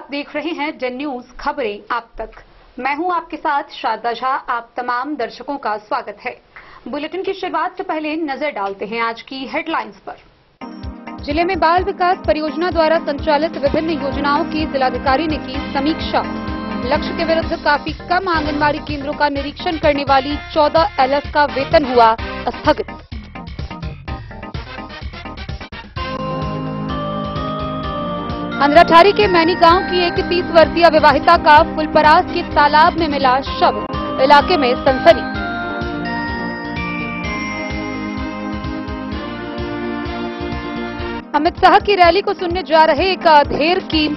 आप देख रहे हैं डेन न्यूज खबरें आप तक। मैं हूं आपके साथ शारदा झा। आप तमाम दर्शकों का स्वागत है। बुलेटिन की शुरुआत से पहले नजर डालते हैं आज की हेडलाइंस पर। जिले में बाल विकास परियोजना द्वारा संचालित विभिन्न योजनाओं की जिलाधिकारी ने की समीक्षा। लक्ष्य के विरुद्ध काफी कम आंगनबाड़ी केंद्रों का निरीक्षण करने वाली 14 एलएस का वेतन हुआ स्थगित। अंद्राठारी के मैनी गांव की एक 30 वर्षीय विवाहिता का फुलपरास के तालाब में मिला शव। इलाके में सनसनी। अमित शाह की रैली को सुनने जा रहे एक अधेड़ की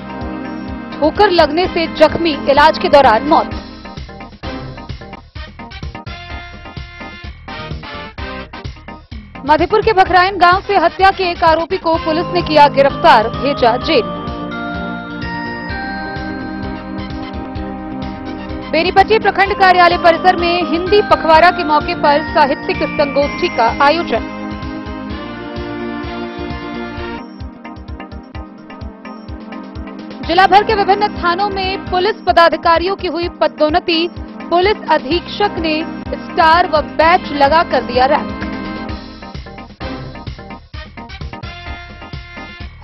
ठोकर लगने से जख्मी, इलाज के दौरान मौत। मधेपुर के बखराइन गांव से हत्या के एक आरोपी को पुलिस ने किया गिरफ्तार, भेजा जेल। बेनीपट्टी प्रखंड कार्यालय परिसर में हिंदी पखवाड़ा के मौके पर साहित्यिक संगोष्ठी का आयोजन। जिला भर के विभिन्न थानों में पुलिस पदाधिकारियों की हुई पदोन्नति। पुलिस अधीक्षक ने स्टार व बैच लगा कर दिया रैंक।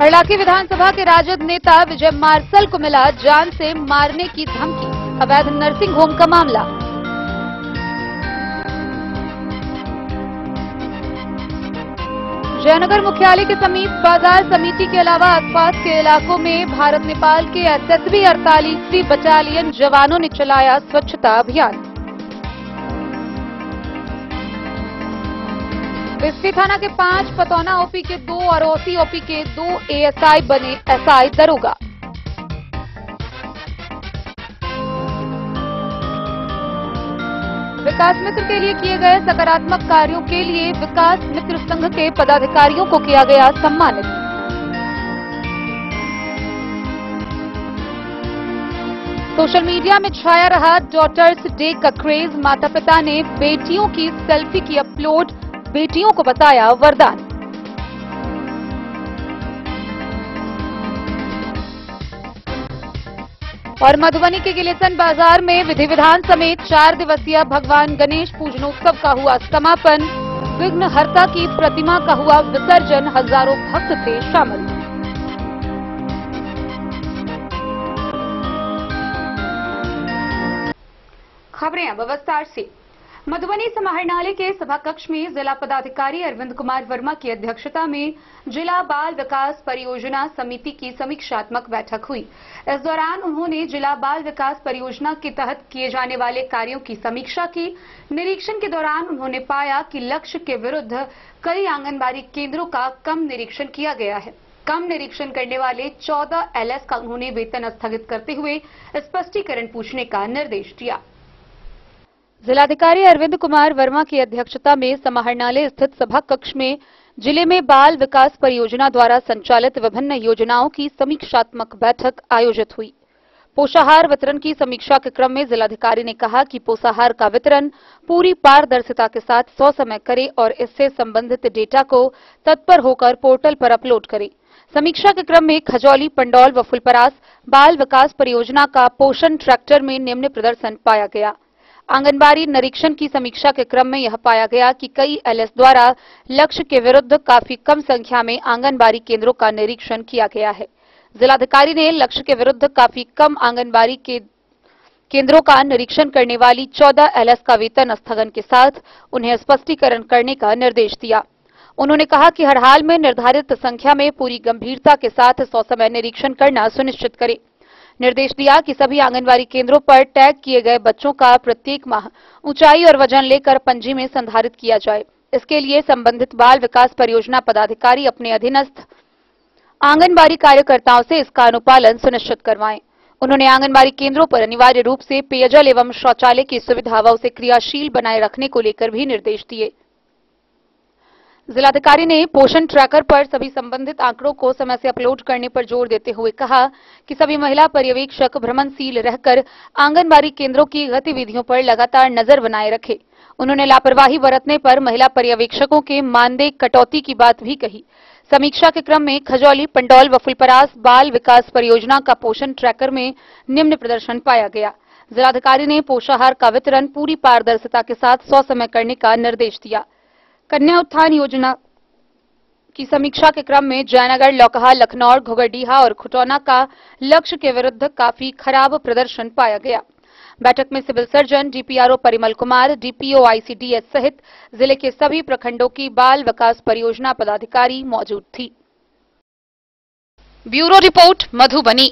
हरलाखी विधानसभा के राजद नेता विजय मार्शल को मिला जान से मारने की धमकी। अवैध नर्सिंग होम का मामला। जयनगर मुख्यालय के समीप बाजार समिति के अलावा आसपास के इलाकों में भारत नेपाल के एसएसबी 48वीं बटालियन जवानों ने चलाया स्वच्छता अभियान। बिस्फी थाना के 5, पतौना ओपी के 2 और ओसी ओपी के 2 एएसआई बने एसआई दरोगा। विकास मित्र के लिए किए गए सकारात्मक कार्यों के लिए विकास मित्र संघ के पदाधिकारियों को किया गया सम्मानित। सोशल मीडिया में छाया रहा डॉटर्स डे का क्रेज। माता पिता ने बेटियों की सेल्फी की अपलोड, बेटियों को बताया वरदान। और मधुबनी के गिलेसन बाजार में विधि विधान समेत 4 दिवसीय भगवान गणेश पूजनोत्सव का हुआ समापन। विघ्नहर्ता की प्रतिमा का हुआ विसर्जन। हजारों भक्त थे शामिल। खबरें अब विस्तार से। मधुबनी समाहरणालय के सभा कक्ष में जिला पदाधिकारी अरविंद कुमार वर्मा की अध्यक्षता में जिला बाल विकास परियोजना समिति की समीक्षात्मक बैठक हुई। इस दौरान उन्होंने जिला बाल विकास परियोजना के तहत किए जाने वाले कार्यों की समीक्षा की। निरीक्षण के दौरान उन्होंने पाया कि लक्ष्य के विरुद्ध कई आंगनबाड़ी केंद्रों का कम निरीक्षण किया गया है। कम निरीक्षण करने वाले 14 एलएस का उन्होंने वेतन स्थगित करते हुए स्पष्टीकरण पूछने का निर्देश दिया। जिलाधिकारी अरविंद कुमार वर्मा की अध्यक्षता में समाहरणालय स्थित सभा कक्ष में जिले में बाल विकास परियोजना द्वारा संचालित विभिन्न योजनाओं की समीक्षात्मक बैठक आयोजित हुई। पोषाहार वितरण की समीक्षा के क्रम में जिलाधिकारी ने कहा कि पोषाहार का वितरण पूरी पारदर्शिता के साथ ससमय करें और इससे संबंधित डेटा को तत्पर होकर पोर्टल पर अपलोड करें। समीक्षा के क्रम में खजौली, पंडौल व फुलपरास बाल विकास परियोजना का पोषण ट्रैक्टर में निम्न प्रदर्शन पाया गया। आंगनबाड़ी निरीक्षण की समीक्षा के क्रम में यह पाया गया कि कई एलएस द्वारा लक्ष्य के विरुद्ध काफी कम संख्या में आंगनबाड़ी केंद्रों का निरीक्षण किया गया है। जिलाधिकारी ने लक्ष्य के विरुद्ध काफी कम आंगनबाड़ी के केंद्रों का निरीक्षण करने वाली 14 एलएस का वेतन स्थगन के साथ उन्हें स्पष्टीकरण करने का निर्देश दिया। उन्होंने कहा कि हर हाल में निर्धारित संख्या में पूरी गंभीरता के साथ ससमय निरीक्षण करना सुनिश्चित करें। निर्देश दिया कि सभी आंगनबाड़ी केंद्रों पर टैग किए गए बच्चों का प्रत्येक माह ऊंचाई और वजन लेकर पंजी में संधारित किया जाए। इसके लिए संबंधित बाल विकास परियोजना पदाधिकारी अपने अधीनस्थ आंगनबाड़ी कार्यकर्ताओं से इसका अनुपालन सुनिश्चित करवाएं। उन्होंने आंगनबाड़ी केंद्रों पर अनिवार्य रूप से पेयजल एवं शौचालय की सुविधा व उसे क्रियाशील बनाए रखने को लेकर भी निर्देश दिए। जिलाधिकारी ने पोषण ट्रैकर पर सभी संबंधित आंकड़ों को समय से अपलोड करने पर जोर देते हुए कहा कि सभी महिला पर्यवेक्षक भ्रमणशील रहकर आंगनबाड़ी केंद्रों की गतिविधियों पर लगातार नजर बनाए रखें। उन्होंने लापरवाही बरतने पर महिला पर्यवेक्षकों के मानदेय कटौती की बात भी कही। समीक्षा के क्रम में खजौली, पंडौल व फुलपरास बाल विकास परियोजना का पोषण ट्रैकर में निम्न प्रदर्शन पाया गया। जिलाधिकारी ने पोषाहार का वितरण पूरी पारदर्शिता के साथ ससमय करने का निर्देश दिया। कन्या उत्थान योजना की समीक्षा के क्रम में जयनगर, लौकहा, लखनौर, घोगरडीहा और खुटौना का लक्ष्य के विरुद्ध काफी खराब प्रदर्शन पाया गया। बैठक में civil surgeon, DPRO Parimal Kumar, DPO ICDS सहित जिले के सभी प्रखंडों की बाल विकास परियोजना पदाधिकारी मौजूद थी। Bureau report, Madhubani.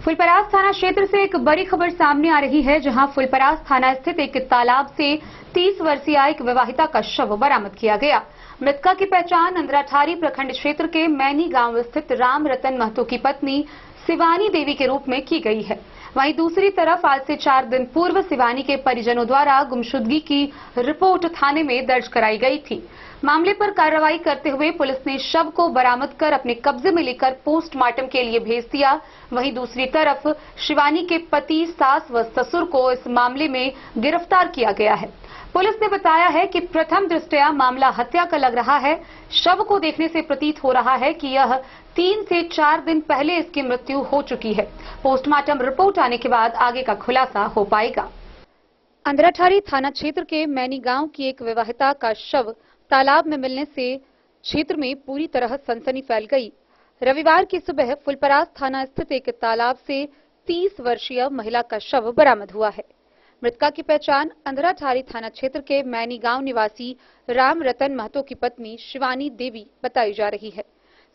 फुलपरास थाना क्षेत्र से एक बड़ी खबर सामने आ रही है, जहां फुलपरास थाना स्थित एक तालाब से 30 वर्षीय एक विवाहिता का शव बरामद किया गया। मृतका की पहचान अंधराठारी प्रखंड क्षेत्र के मैनी गांव स्थित राम रतन महतो की पत्नी शिवानी देवी के रूप में की गई है। वहीं दूसरी तरफ आज से 4 दिन पूर्व शिवानी के परिजनों द्वारा गुमशुदगी की रिपोर्ट थाने में दर्ज कराई गई थी। मामले पर कार्रवाई करते हुए पुलिस ने शव को बरामद कर अपने कब्जे में लेकर पोस्टमार्टम के लिए भेज दिया। वहीं दूसरी तरफ शिवानी के पति, सास व ससुर को इस मामले में गिरफ्तार किया गया है। पुलिस ने बताया है कि प्रथम दृष्टया मामला हत्या का लग रहा है। शव को देखने से प्रतीत हो रहा है कि यह 3 से 4 दिन पहले इसकी मृत्यु हो चुकी है। पोस्टमार्टम रिपोर्ट आने के बाद आगे का खुलासा हो पाएगा। अंधराठारी थाना क्षेत्र के मैनी गांव की एक विवाहिता का शव तालाब में मिलने से क्षेत्र में पूरी तरह सनसनी फैल गई। रविवार की सुबह फुलपरास थाना स्थित एक तालाब से 30 वर्षीय महिला का शव बरामद हुआ है। मृतका की पहचान अंधराठारी थाना क्षेत्र के मैनी गांव निवासी राम रतन महतो की पत्नी शिवानी देवी बताई जा रही है।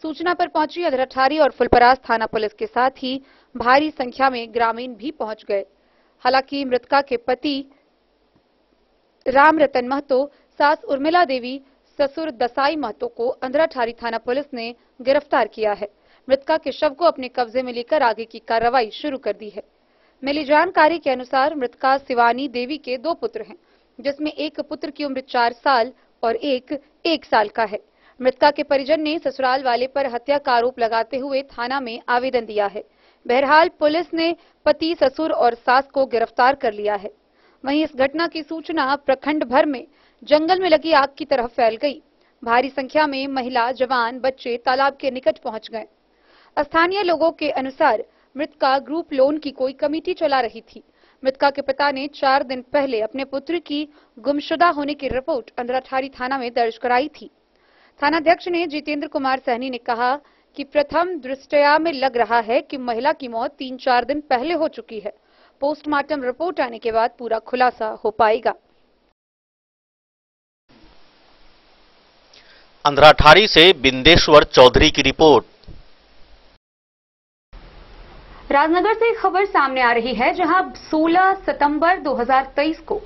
सूचना पर पहुंची अंधराठारी और फुलपरास थाना पुलिस के साथ ही भारी संख्या में ग्रामीण भी पहुंच गए। हालांकि मृतका के पति राम रतन महतो, सास उर्मिला देवी, ससुर दसाई महतो को अंधराठारी थाना पुलिस ने गिरफ्तार किया है। मृतका के शव को अपने कब्जे में लेकर आगे की कार्रवाई शुरू कर दी है। मिली जानकारी के अनुसार मृतका शिवानी देवी के 2 पुत्र हैं, जिसमें एक पुत्र की उम्र 4 साल और एक 1 साल का है। मृतका के परिजन ने ससुराल वाले पर हत्या का आरोप लगाते हुए थाना में आवेदन दिया है। बहरहाल पुलिस ने पति, ससुर और सास को गिरफ्तार कर लिया है। वहीं इस घटना की सूचना प्रखंड भर में जंगल में लगी आग की तरह फैल गई। भारी संख्या में महिला, जवान, बच्चे तालाब के निकट पहुंच गए। स्थानीय लोगों के अनुसार मृतका ग्रुप लोन की कोई कमेटी चला रही थी। मृतका के पिता ने 4 दिन पहले अपने पुत्र की गुमशुदा होने की रिपोर्ट अंधराठारी थाना में दर्ज कराई थी। थानाध्यक्ष ने जितेंद्र कुमार सहनी ने कहा कि प्रथम दृष्टया में लग रहा है कि महिला की मौत 3-4 दिन पहले हो चुकी है। पोस्टमार्टम रिपोर्ट आने के बाद पूरा खुलासा हो पाएगा। अंधराठारी से बिंदेश्वर चौधरी की रिपोर्ट। राजनगर से एक खबर सामने आ रही है, जहां 16 सितंबर 2023 को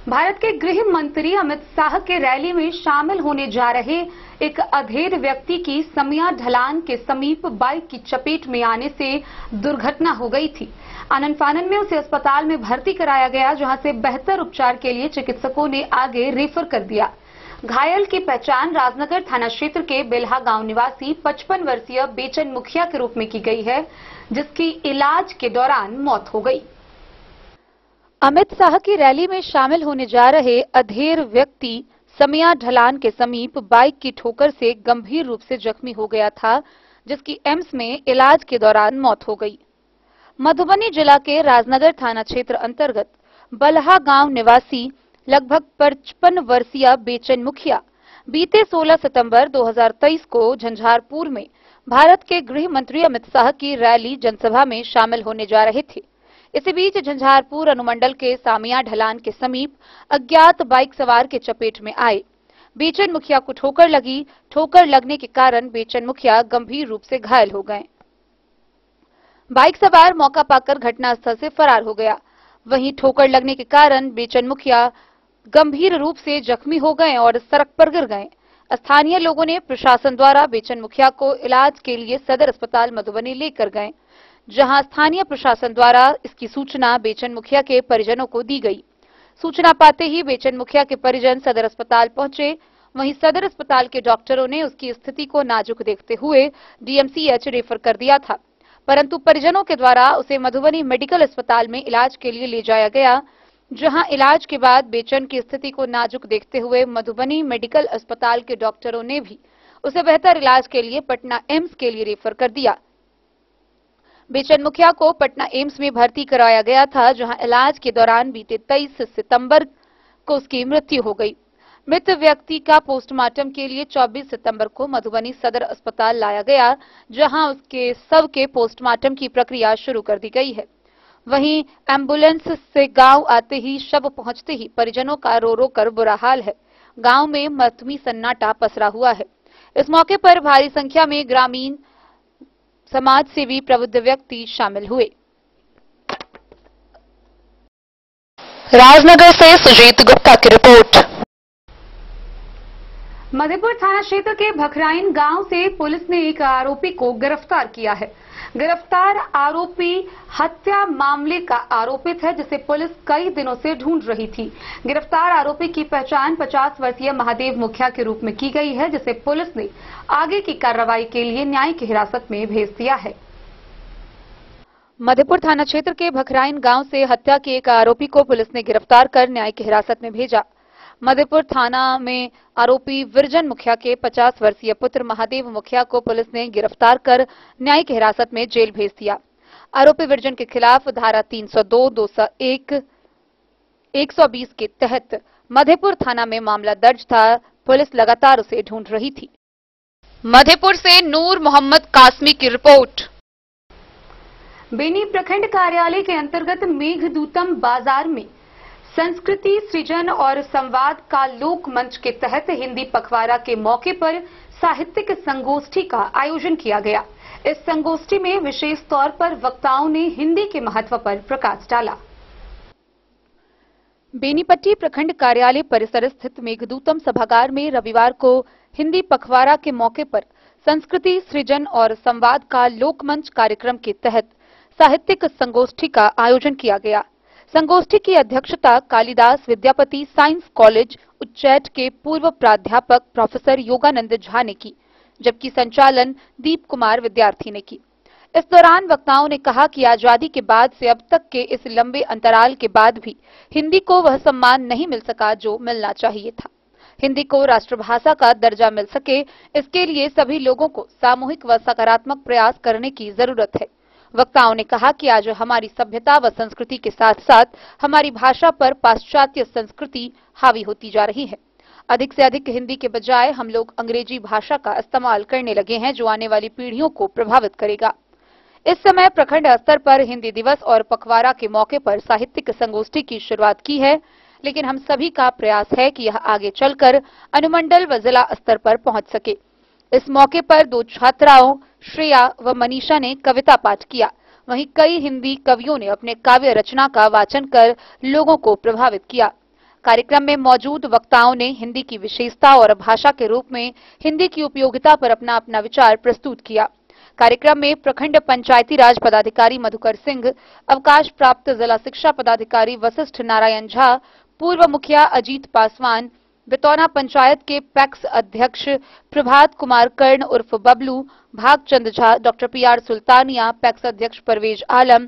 भारत के गृह मंत्री अमित शाह के रैली में शामिल होने जा रहे एक अधेड़ व्यक्ति की समिया ढलान के समीप बाइक की चपेट में आने से दुर्घटना हो गई थी। आनन फानन में उसे अस्पताल में भर्ती कराया गया, जहां से बेहतर उपचार के लिए चिकित्सकों ने आगे रेफर कर दिया। घायल की पहचान राजनगर थाना क्षेत्र के बेल्हा गांव निवासी 55 वर्षीय बेचन मुखिया के रूप में की गई है, जिसकी इलाज के दौरान मौत हो गई। अमित शाह की रैली में शामिल होने जा रहे अधेड़ व्यक्ति समिया ढलान के समीप बाइक की ठोकर से गंभीर रूप से जख्मी हो गया था, जिसकी एम्स में इलाज के दौरान मौत हो गई। मधुबनी जिला के राजनगर थाना क्षेत्र अंतर्गत बल्हा गांव निवासी लगभग 55 वर्षीय बेचन मुखिया बीते 16 सितंबर 2023 को झंझारपुर में भारत के गृह मंत्री अमित शाह की रैली जनसभा में शामिल होने जा रहे थे। इसी बीच झंझारपुर अनुमंडल के सामिया ढलान के समीप अज्ञात बाइक सवार के चपेट में आए। बेचन मुखिया को ठोकर लगी। ठोकर लगने के कारण बेचन मुखिया गंभीर रूप से घायल हो गए। बाइक सवार मौका पाकर घटनास्थल से फरार हो गया। वहीं ठोकर लगने के कारण बेचन मुखिया गंभीर रूप से जख्मी हो गए और सड़क पर गिर गए। स्थानीय लोगों ने प्रशासन द्वारा बेचन मुखिया को इलाज के लिए सदर अस्पताल मधुबनी लेकर गए, जहां स्थानीय प्रशासन द्वारा इसकी सूचना बेचन मुखिया के परिजनों को दी गई। सूचना पाते ही बेचन मुखिया के परिजन सदर अस्पताल पहुंचे। वहीं सदर अस्पताल के डॉक्टरों ने उसकी स्थिति को नाजुक देखते हुए डीएमसीएच रेफर कर दिया था, परंतु परिजनों के द्वारा उसे मधुबनी मेडिकल अस्पताल में इलाज के लिए ले जाया गया, जहां इलाज के बाद बेचन की स्थिति को नाजुक देखते हुए मधुबनी मेडिकल अस्पताल के डॉक्टरों ने भी उसे बेहतर इलाज के लिए पटना एम्स के लिए रेफर कर दिया। बेचन मुखिया को पटना एम्स में भर्ती कराया गया था, जहां इलाज के दौरान बीते 23 सितंबर को उसकी मृत्यु हो गई। मृत व्यक्ति का पोस्टमार्टम के लिए 24 सितंबर को मधुबनी सदर अस्पताल लाया गया, जहां उसके शव के पोस्टमार्टम की प्रक्रिया शुरू कर दी गई है। वहीं एम्बुलेंस से गांव आते ही शव पहुंचते ही परिजनों का रो रो कर बुरा हाल है। गांव में मतमी सन्नाटा पसरा हुआ है। इस मौके पर भारी संख्या में ग्रामीण, समाज सेवी, प्रबुद्ध व्यक्ति शामिल हुए। राजनगर से सुजीत गुप्ता की रिपोर्ट। मधेपुर थाना क्षेत्र के भखराइन गांव से पुलिस ने एक आरोपी को गिरफ्तार किया है। गिरफ्तार आरोपी हत्या मामले का आरोपित है, जिसे पुलिस कई दिनों से ढूंढ रही थी। गिरफ्तार आरोपी की पहचान 50 वर्षीय महादेव मुखिया के रूप में की गई है, जिसे पुलिस ने आगे की कार्रवाई के लिए न्यायिक हिरासत में भेज दिया है। मधेपुर थाना क्षेत्र के भखराइन गांव से हत्या के एक आरोपी को पुलिस ने गिरफ्तार कर न्यायिक हिरासत में भेजा। मधेपुर थाना में आरोपी विरजन मुखिया के 50 वर्षीय पुत्र महादेव मुखिया को पुलिस ने गिरफ्तार कर न्यायिक हिरासत में जेल भेज दिया। आरोपी विरजन के खिलाफ धारा 302, 201, 120 के तहत मधेपुर थाना में मामला दर्ज था। पुलिस लगातार उसे ढूंढ रही थी। मधेपुर से नूर मोहम्मद कासमी की रिपोर्ट। बेनी प्रखंड कार्यालय के अंतर्गत मेघदूतम बाजार में संस्कृति सृजन और संवाद का लोक मंच के तहत हिंदी पखवाड़ा के मौके पर साहित्यिक संगोष्ठी का आयोजन किया गया। इस संगोष्ठी में विशेष तौर पर वक्ताओं ने हिंदी के महत्व पर प्रकाश डाला। बेनीपट्टी प्रखंड कार्यालय परिसर स्थित मेघदूतम सभागार में रविवार को हिंदी पखवाड़ा के मौके पर संस्कृति सृजन और संवाद का लोकमंच कार्यक्रम के तहत साहित्यिक संगोष्ठी का आयोजन किया गया। संगोष्ठी की अध्यक्षता कालिदास विद्यापति साइंस कॉलेज उच्चैठ के पूर्व प्राध्यापक प्रोफेसर योगानंद झा ने की, जबकि संचालन दीप कुमार विद्यार्थी ने की। इस दौरान वक्ताओं ने कहा कि आजादी के बाद से अब तक के इस लंबे अंतराल के बाद भी हिंदी को वह सम्मान नहीं मिल सका जो मिलना चाहिए था। हिंदी को राष्ट्रभाषा का दर्जा मिल सके, इसके लिए सभी लोगों को सामूहिक व सकारात्मक प्रयास करने की जरूरत है। वक्ताओं ने कहा कि आज हमारी सभ्यता व संस्कृति के साथ साथ हमारी भाषा पर पाश्चात्य संस्कृति हावी होती जा रही है। अधिक से अधिक हिंदी के बजाय हम लोग अंग्रेजी भाषा का इस्तेमाल करने लगे हैं, जो आने वाली पीढ़ियों को प्रभावित करेगा। इस समय प्रखंड स्तर पर हिंदी दिवस और पखवाड़ा के मौके पर साहित्यिक संगोष्ठी की शुरुआत की है, लेकिन हम सभी का प्रयास है कि यह आगे चलकर अनुमंडल व जिला स्तर पर पहुंच सके। इस मौके पर 2 छात्राओं श्रेया व मनीषा ने कविता पाठ किया। वहीं कई हिंदी कवियों ने अपने काव्य रचना का वाचन कर लोगों को प्रभावित किया। कार्यक्रम में मौजूद वक्ताओं ने हिंदी की विशेषता और भाषा के रूप में हिंदी की उपयोगिता पर अपना अपना विचार प्रस्तुत किया। कार्यक्रम में प्रखंड पंचायती राज पदाधिकारी मधुकर सिंह, अवकाश प्राप्त जिला शिक्षा पदाधिकारी वशिष्ठ नारायण झा, पूर्व मुखिया अजीत पासवान, बितौना पंचायत के पैक्स अध्यक्ष प्रभात कुमार कर्ण उर्फ Bablu, Bhagchand Jha, doctor PR Sultania, PACS अध्यक्ष परवेज आलम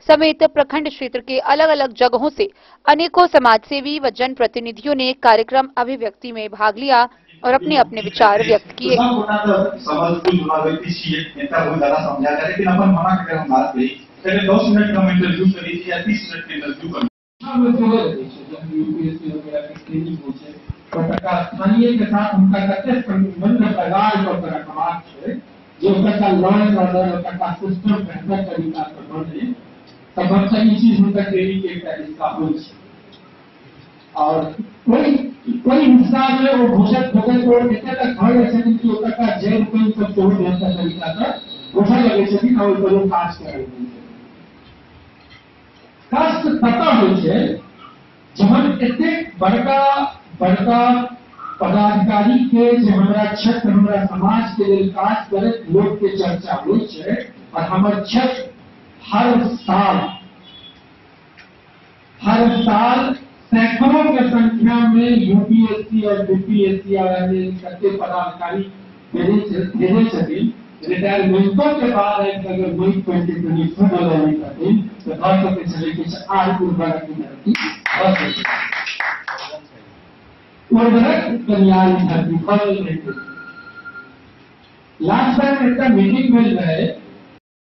समेत प्रखंड क्षेत्र के अलग अलग जगहों से अनेकों समाजसेवी व जनप्रतिनिधियों ने कार्यक्रम अभिव्यक्ति में भाग लिया और अपने अपने विचार व्यक्त किए। स्थानीय के साथ उनका कते संबंध प्रगाढ़ और पराकाष्ठ है, जो उनका लॉ और सिस्टम बेहतर तरीका से बने, तब बच्चा ये चीज उनका ट्रेनिंग के एक हिस्सा हो। और कोई हिस्सा में वो घोषित हो गए तो कहते तक घर ऐसे नहीं कि उनका जैन कोई सब छोड़ बेहतर तरीका से घोषणा लगे सभी और कोई खास कर खास पता हो छे जब इतने बड़का पदाधिकारी के जो हमारा क्षेत्र हमारा समाज के लिए काज करे लोग के चर्चा हो छे। और हमारे क्षेत्र हर साल सैकड़ों की संख्या में UPSC और BPSC और अन्य पदाधिकारी भेजे छथिन। रिटायरमेंटों के बाद अगर मई 2022 में करथिन तो भर सकते छले कि आर उर्वरक की धरती उर्वरक कल्याण धरती फल नहीं। लास्ट टाइम একটা मीटिंग मिल रहे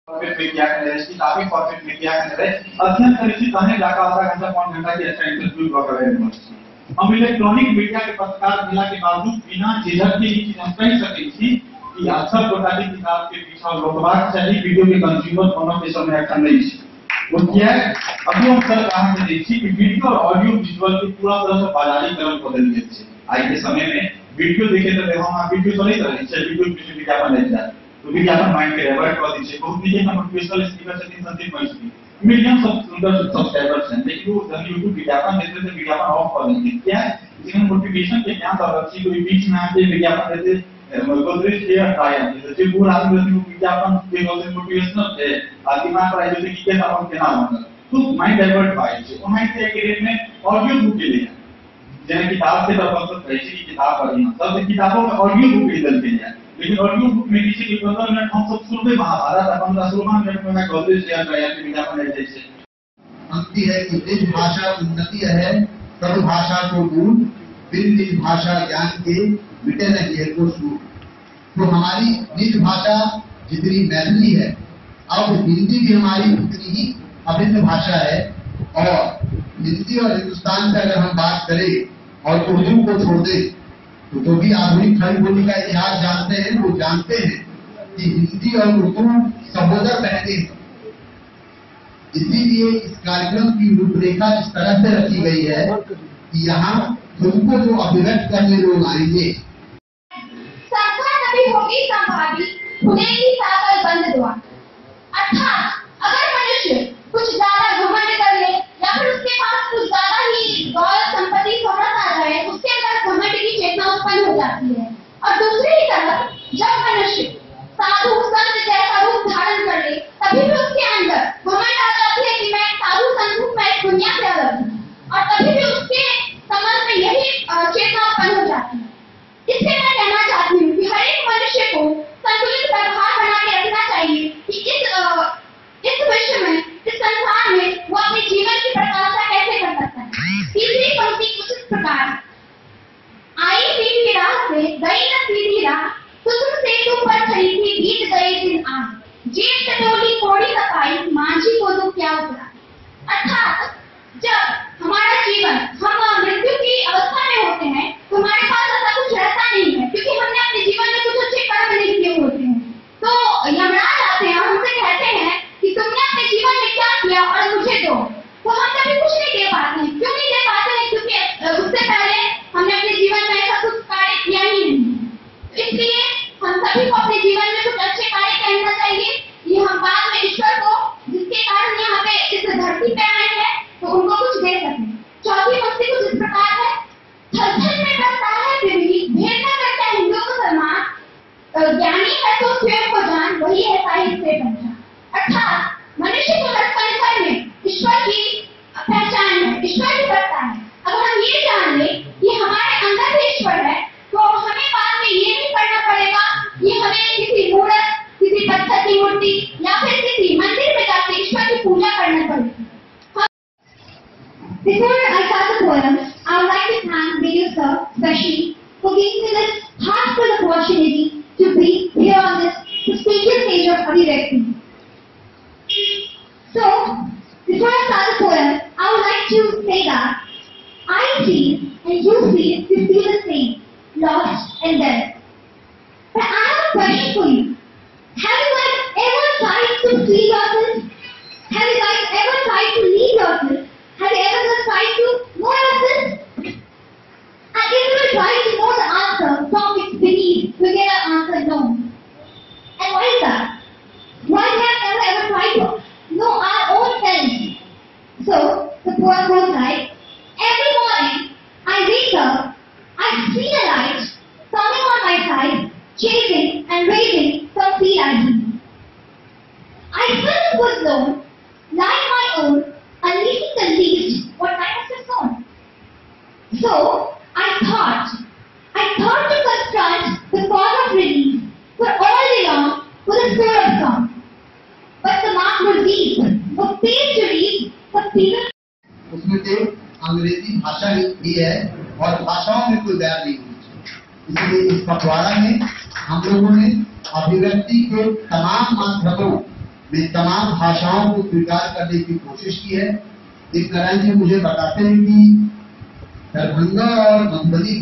क्या कर रहे हैं इसकी टॉपिक परफेक्ट में क्या कर रहे हैं अध्ययन करें कहने लगा आधा घंटा 5 घंटा की अच्छा इंटरव्यू वगैरह हम इलेक्ट्रॉनिक मीडिया के पत्रकार मिला के बावजूद बिना झिझक के चीज हम कह सके थी कि अक्सर टोटाली किताब के पीछे लोकबाग चाहिए वीडियो के कंज्यूमर होने के समय ऐसा नहीं है वो क्या है अभी हम सर कहा से देखिए कि वीडियो और ऑडियो विजुअल की पूरा तरह से बाजारीकरण बदल गए आज के समय में वीडियो देखे तो देखो हम वीडियो तो नहीं कर रहे वीडियो पीछे विज्ञापन नहीं जाए तो विज्ञापन माइंड के रेवर्ट कर दीजिए बहुत नीचे हम मोटिवेशनल स्पीकर से 3-3 मीडियम सब सुंदर सब्सक्राइबर्स हैं लेकिन वो यूट्यूब विज्ञापन देते थे विज्ञापन ऑफ कर देंगे क्या जिन्हें मोटिवेशन के ज्ञान और अच्छी कोई बीच में आके विज्ञापन देते गोदरेज शेयर आया जैसे पूरा आदमी विज्ञापन के गोदरेज मोटिवेशनल थे दिमाग पर जैसे कि क्या हम कहना मतलब तो माइंड डाइवर्ट बाय है वो माइंड के एरिया में ऑडियो बुक के लिए जैसे किताब से तब तक की किताब पढ़ी सब किताबों में ऑडियो बुक भी दल के लिए लेकिन ऑडियो बुक में नीचे के 15 मिनट हम सब सुनते महाभारत 15-16 मिनट में मैं गोदरेज शेयर किया कि विज्ञापन जैसे अंति है कि निज भाषा उन्नति है सब भाषा को दूर बिन निज भाषा ज्ञान के मिटे न किए को सूर। तो हमारी निज भाषा जितनी मैथिली है अब हिंदी भी हमारी उतनी ही अभिन्न भाषा है और हिंदी और हिंदुस्तान से अगर हम बात करें और उर्दू को छोड़ दें तो जो भी आधुनिक खड़ी बोली का इतिहास जानते हैं वो जानते हैं कि हिंदी और उर्दू सहोदर रहते हैं। इसीलिए इस कार्यक्रम की रूपरेखा इस तरह से रखी गई है कि यहाँ तुमको जो अभिव्यक्त करने लोग आएंगे संख्या तभी होगी संभावी खुलेगी सागर बंद द्वार। अर्थात अगर मनुष्य कुछ ज्यादा घमंड कर ले या फिर उसके पास कुछ ज्यादा ही दौलत संपत्ति शोहरत आ जाए उसके अंदर घमंड की चेतना उत्पन्न हो जाती है और दूसरी तरफ जब मनुष्य साधु संत जैसा रूप धारण कर ले तभी भी उसके अंदर घमंड आ जाती है कि मैं साधु संत हूँ मैं दुनिया से अलग हूँ और तभी भी उसके संबंध में यही चेतना उत्पन्न हो जाती है। इससे मैं कहना चाहती हूँ कि हर एक मनुष्य को संतुलित व्यवहार बना के रखना चाहिए कि इस विश्व में इस संसार में वो अपने जीवन की प्रशंसा कैसे कर सकता है। तीसरी पंक्ति कुछ इस प्रकार आई सीधी राह से गई न सीधी राह सुसुम सेतु पर चली थी बीत गए दिन आज जेब कटोली कोड़ी सफाई मांझी को तो क्या उतरा। अर्थात जब हमारा जीवन हम मृत्यु की अवस्था में होते हैं तो हमारे पास ऐसा कुछ रहता नहीं है क्योंकि हमने अपने जीवन में कुछ अच्छे कर्म नहीं किए होते हैं। तो यमराज आते हैं और हमसे कहते हैं कि तुमने अपने जीवन में क्या किया और मुझे दो तो हम कभी कुछ नहीं दे पाते हैं। क्यों नहीं दे पाते हैं? क्योंकि उससे पहले हमने अपने जीवन में ऐसा कुछ कार्य किया ही नहीं। इसलिए हम सभी को अपने जीवन में कुछ अच्छे कार्य करना चाहिए। ये हम बाद में ईश्वर को जिसके कारण यहाँ पे इस धरती पे आए हैं तो उनको कुछ दे सकें। चौथी पंक्ति कुछ इस प्रकार है थलथल में करता है बिरही भेद न करता हिंदू को सलमान ज्ञानी है तो स्वयं को जान वही है साहित्य से पहचान। अर्थात मनुष्य को लक्षण करने ईश्वर की पहचान है ईश्वर की सत्ता है। अगर हम ये जान ले कि हमारे अंदर भी ईश्वर है तो हमें बाद में ये नहीं करना पड़ेगा कि हमें किसी मूर्त किसी पत्थर की मूर्ति या फिर किसी मंदिर में जाकर ईश्वर की पूजा करना पड़ेगी। Before I start the poem, I would like to thank Dev sir especially for giving me this heartfelt opportunity to be here on this prestigious stage of Abhivekti. So, before I start the poem, I would like to say that I feel and you feel the same, lost and dead. But I have a question for you. Have you guys ever tried to free yourself? Have you guys ever tried to leave yourself? Have you ever tried to know yourself? And if you try to know the answer from its beneath, you get an answer no. And why is that? Why have we ever tried to know our own self? So, the poem goes like, every morning I wake up, I see the light coming on my side, chasing and raising some sea idea. I swim with zone, like my own, unleashing the least what I must have known. So, I thought to confront the cause of release for all day long with a sword of song. But the mark was deep, for page to read, for people. उसमें से अंग्रेजी भाषा भी है और भाषाओं में कोई बैर नहीं होनी चाहिए। इसलिए इस पखवाड़ा में हम लोगों ने अभिव्यक्ति के तमाम माध्यमों में तमाम भाषाओं को स्वीकार करने की कोशिश की है। एक नारायण जी मुझे बताते हैं कि दरभंगा और मधुबनी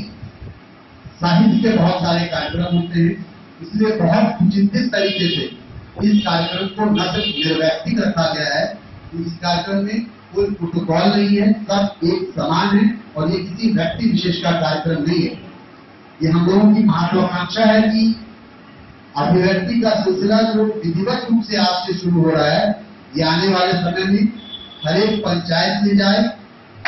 साहित्य के बहुत सारे कार्यक्रम होते हैं, इसलिए बहुत सुचिंतित तरीके से इस कार्यक्रम को न सिर्फ निर्वैक्तिक रखा गया है, इस कार्यक्रम में कोई प्रोटोकॉल नहीं है, सब एक समान है और ये किसी व्यक्ति विशेष का कार्यक्रम नहीं है। ये हम लोगों की महत्वाकांक्षा है कि अभिव्यक्ति का सिलसिला जो विधिवत रूप से आज से शुरू हो रहा है, ये आने वाले समय में हर एक पंचायत में जाए।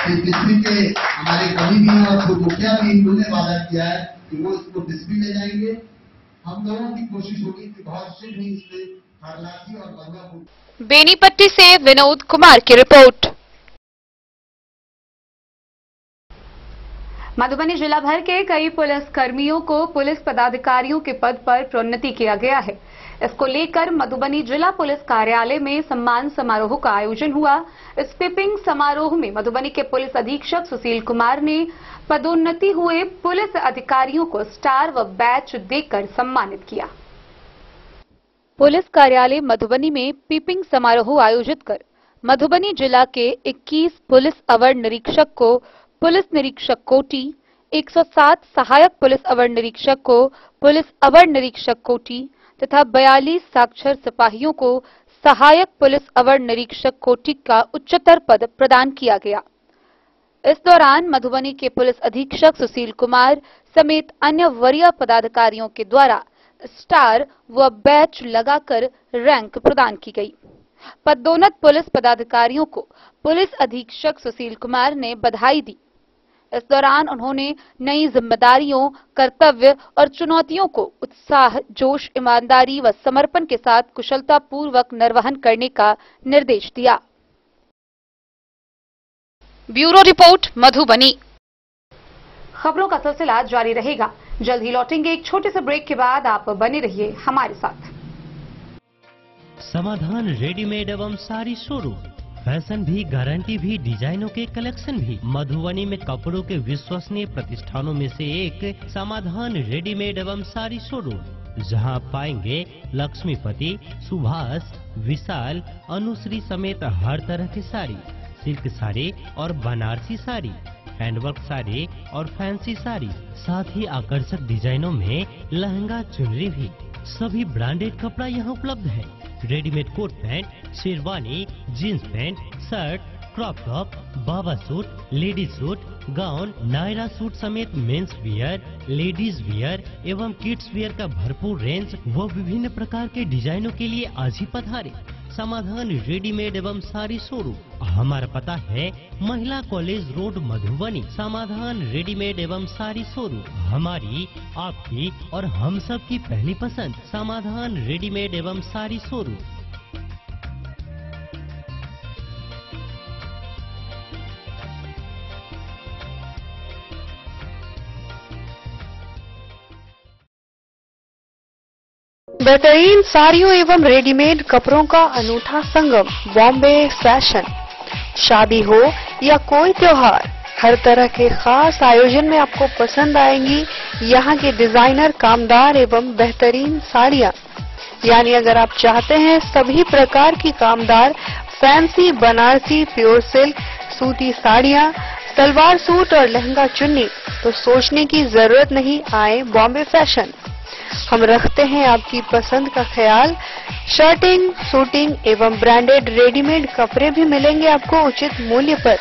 डिस्ट्री के हमारे कवि भी हैं और जो मुखिया भी इन्होंने वादा किया है कि वो इसको डिस्ट्री ले जाएंगे। हम लोगों की कोशिश होगी कि बहुत शीघ्र ही इसमें हरलासी और बलुआ बेनीपट्टी से विनोद कुमार की रिपोर्ट। मधुबनी जिला भर के कई पुलिस कर्मियों को पुलिस पदाधिकारियों के पद पर प्रोन्नति किया गया है। इसको लेकर मधुबनी जिला पुलिस कार्यालय में सम्मान समारोह का आयोजन हुआ। इस पिपिंग समारोह में मधुबनी के पुलिस अधीक्षक सुशील कुमार ने पदोन्नति हुए पुलिस अधिकारियों को स्टार व बैच देकर सम्मानित किया। पुलिस कार्यालय मधुबनी में पिपिंग समारोह आयोजित कर मधुबनी जिला के 21 पुलिस अवर निरीक्षक को पुलिस निरीक्षक कोटि, 107 सहायक पुलिस अवर निरीक्षक को पुलिस अवर निरीक्षक कोटि तथा 42 साक्षर सिपाहियों को सहायक पुलिस अवर निरीक्षक कोटि का उच्चतर पद प्रदान किया गया। इस दौरान मधुबनी के पुलिस अधीक्षक सुशील कुमार समेत अन्य वरीय पदाधिकारियों के द्वारा स्टार व बैच लगाकर रैंक प्रदान की गई। पदोन्नत पुलिस पदाधिकारियों को पुलिस अधीक्षक सुशील कुमार ने बधाई दी। इस दौरान उन्होंने नई जिम्मेदारियों, कर्तव्य और चुनौतियों को उत्साह, जोश, ईमानदारी व समर्पण के साथ कुशलतापूर्वक निर्वहन करने का निर्देश दिया। Bureau report Madhubani. खबरों का सिलसिला जारी रहेगा। जल्द ही लौटेंगे एक छोटे से ब्रेक के बाद। आप बने रहिए हमारे साथ। समाधान रेडीमेड एवं साड़ी शोरूम, फैशन भी, गारंटी भी, डिजाइनों के कलेक्शन भी। मधुबनी में कपड़ों के विश्वसनीय प्रतिष्ठानों में से एक समाधान रेडीमेड एवं साड़ी शोरूम, जहां आप पाएंगे लक्ष्मीपति, सुभाष, विशाल, अनुश्री समेत हर तरह की साड़ी, सिल्क साड़ी और बनारसी साड़ी, हैंडवर्क साड़ी और फैंसी साड़ी, साथ ही आकर्षक डिजाइनों में लहंगा, चुनरी भी। सभी ब्रांडेड कपड़ा यहाँ उपलब्ध है। Readymade coat pant, sherwani, jeans pant, shirt, crop top, बाबा suit, ladies suit, gown, Naira suit समेत मेंस वियर, लेडीज वियर एवं किड्स वियर का भरपूर रेंज व विभिन्न प्रकार के डिजाइनों के लिए आज ही पधारे। समाधान रेडीमेड एवं साड़ी शोरूम। हमारा पता है महिला कॉलेज रोड, मधुबनी। समाधान रेडीमेड एवं साड़ी शोरूम हमारी, आपकी और हम सब की पहली पसंद। समाधान रेडीमेड एवं साड़ी शोरूम। बेहतरीन साड़ियों एवं रेडीमेड कपड़ों का अनूठा संगम, बॉम्बे फैशन। शादी हो या कोई त्योहार, हर तरह के खास आयोजन में आपको पसंद आएंगी यहाँ के डिजाइनर, कामदार एवं बेहतरीन साड़ियाँ। यानी अगर आप चाहते हैं सभी प्रकार की कामदार, फैंसी, बनारसी, प्योर सिल्क, सूती साड़ियाँ, सलवार सूट और लहंगा चुन्नी, तो सोचने की जरूरत नहीं, आए बॉम्बे फैशन। हम रखते हैं आपकी पसंद का ख्याल। शर्टिंग, सूटिंग एवं ब्रांडेड रेडीमेड कपड़े भी मिलेंगे आपको उचित मूल्य पर।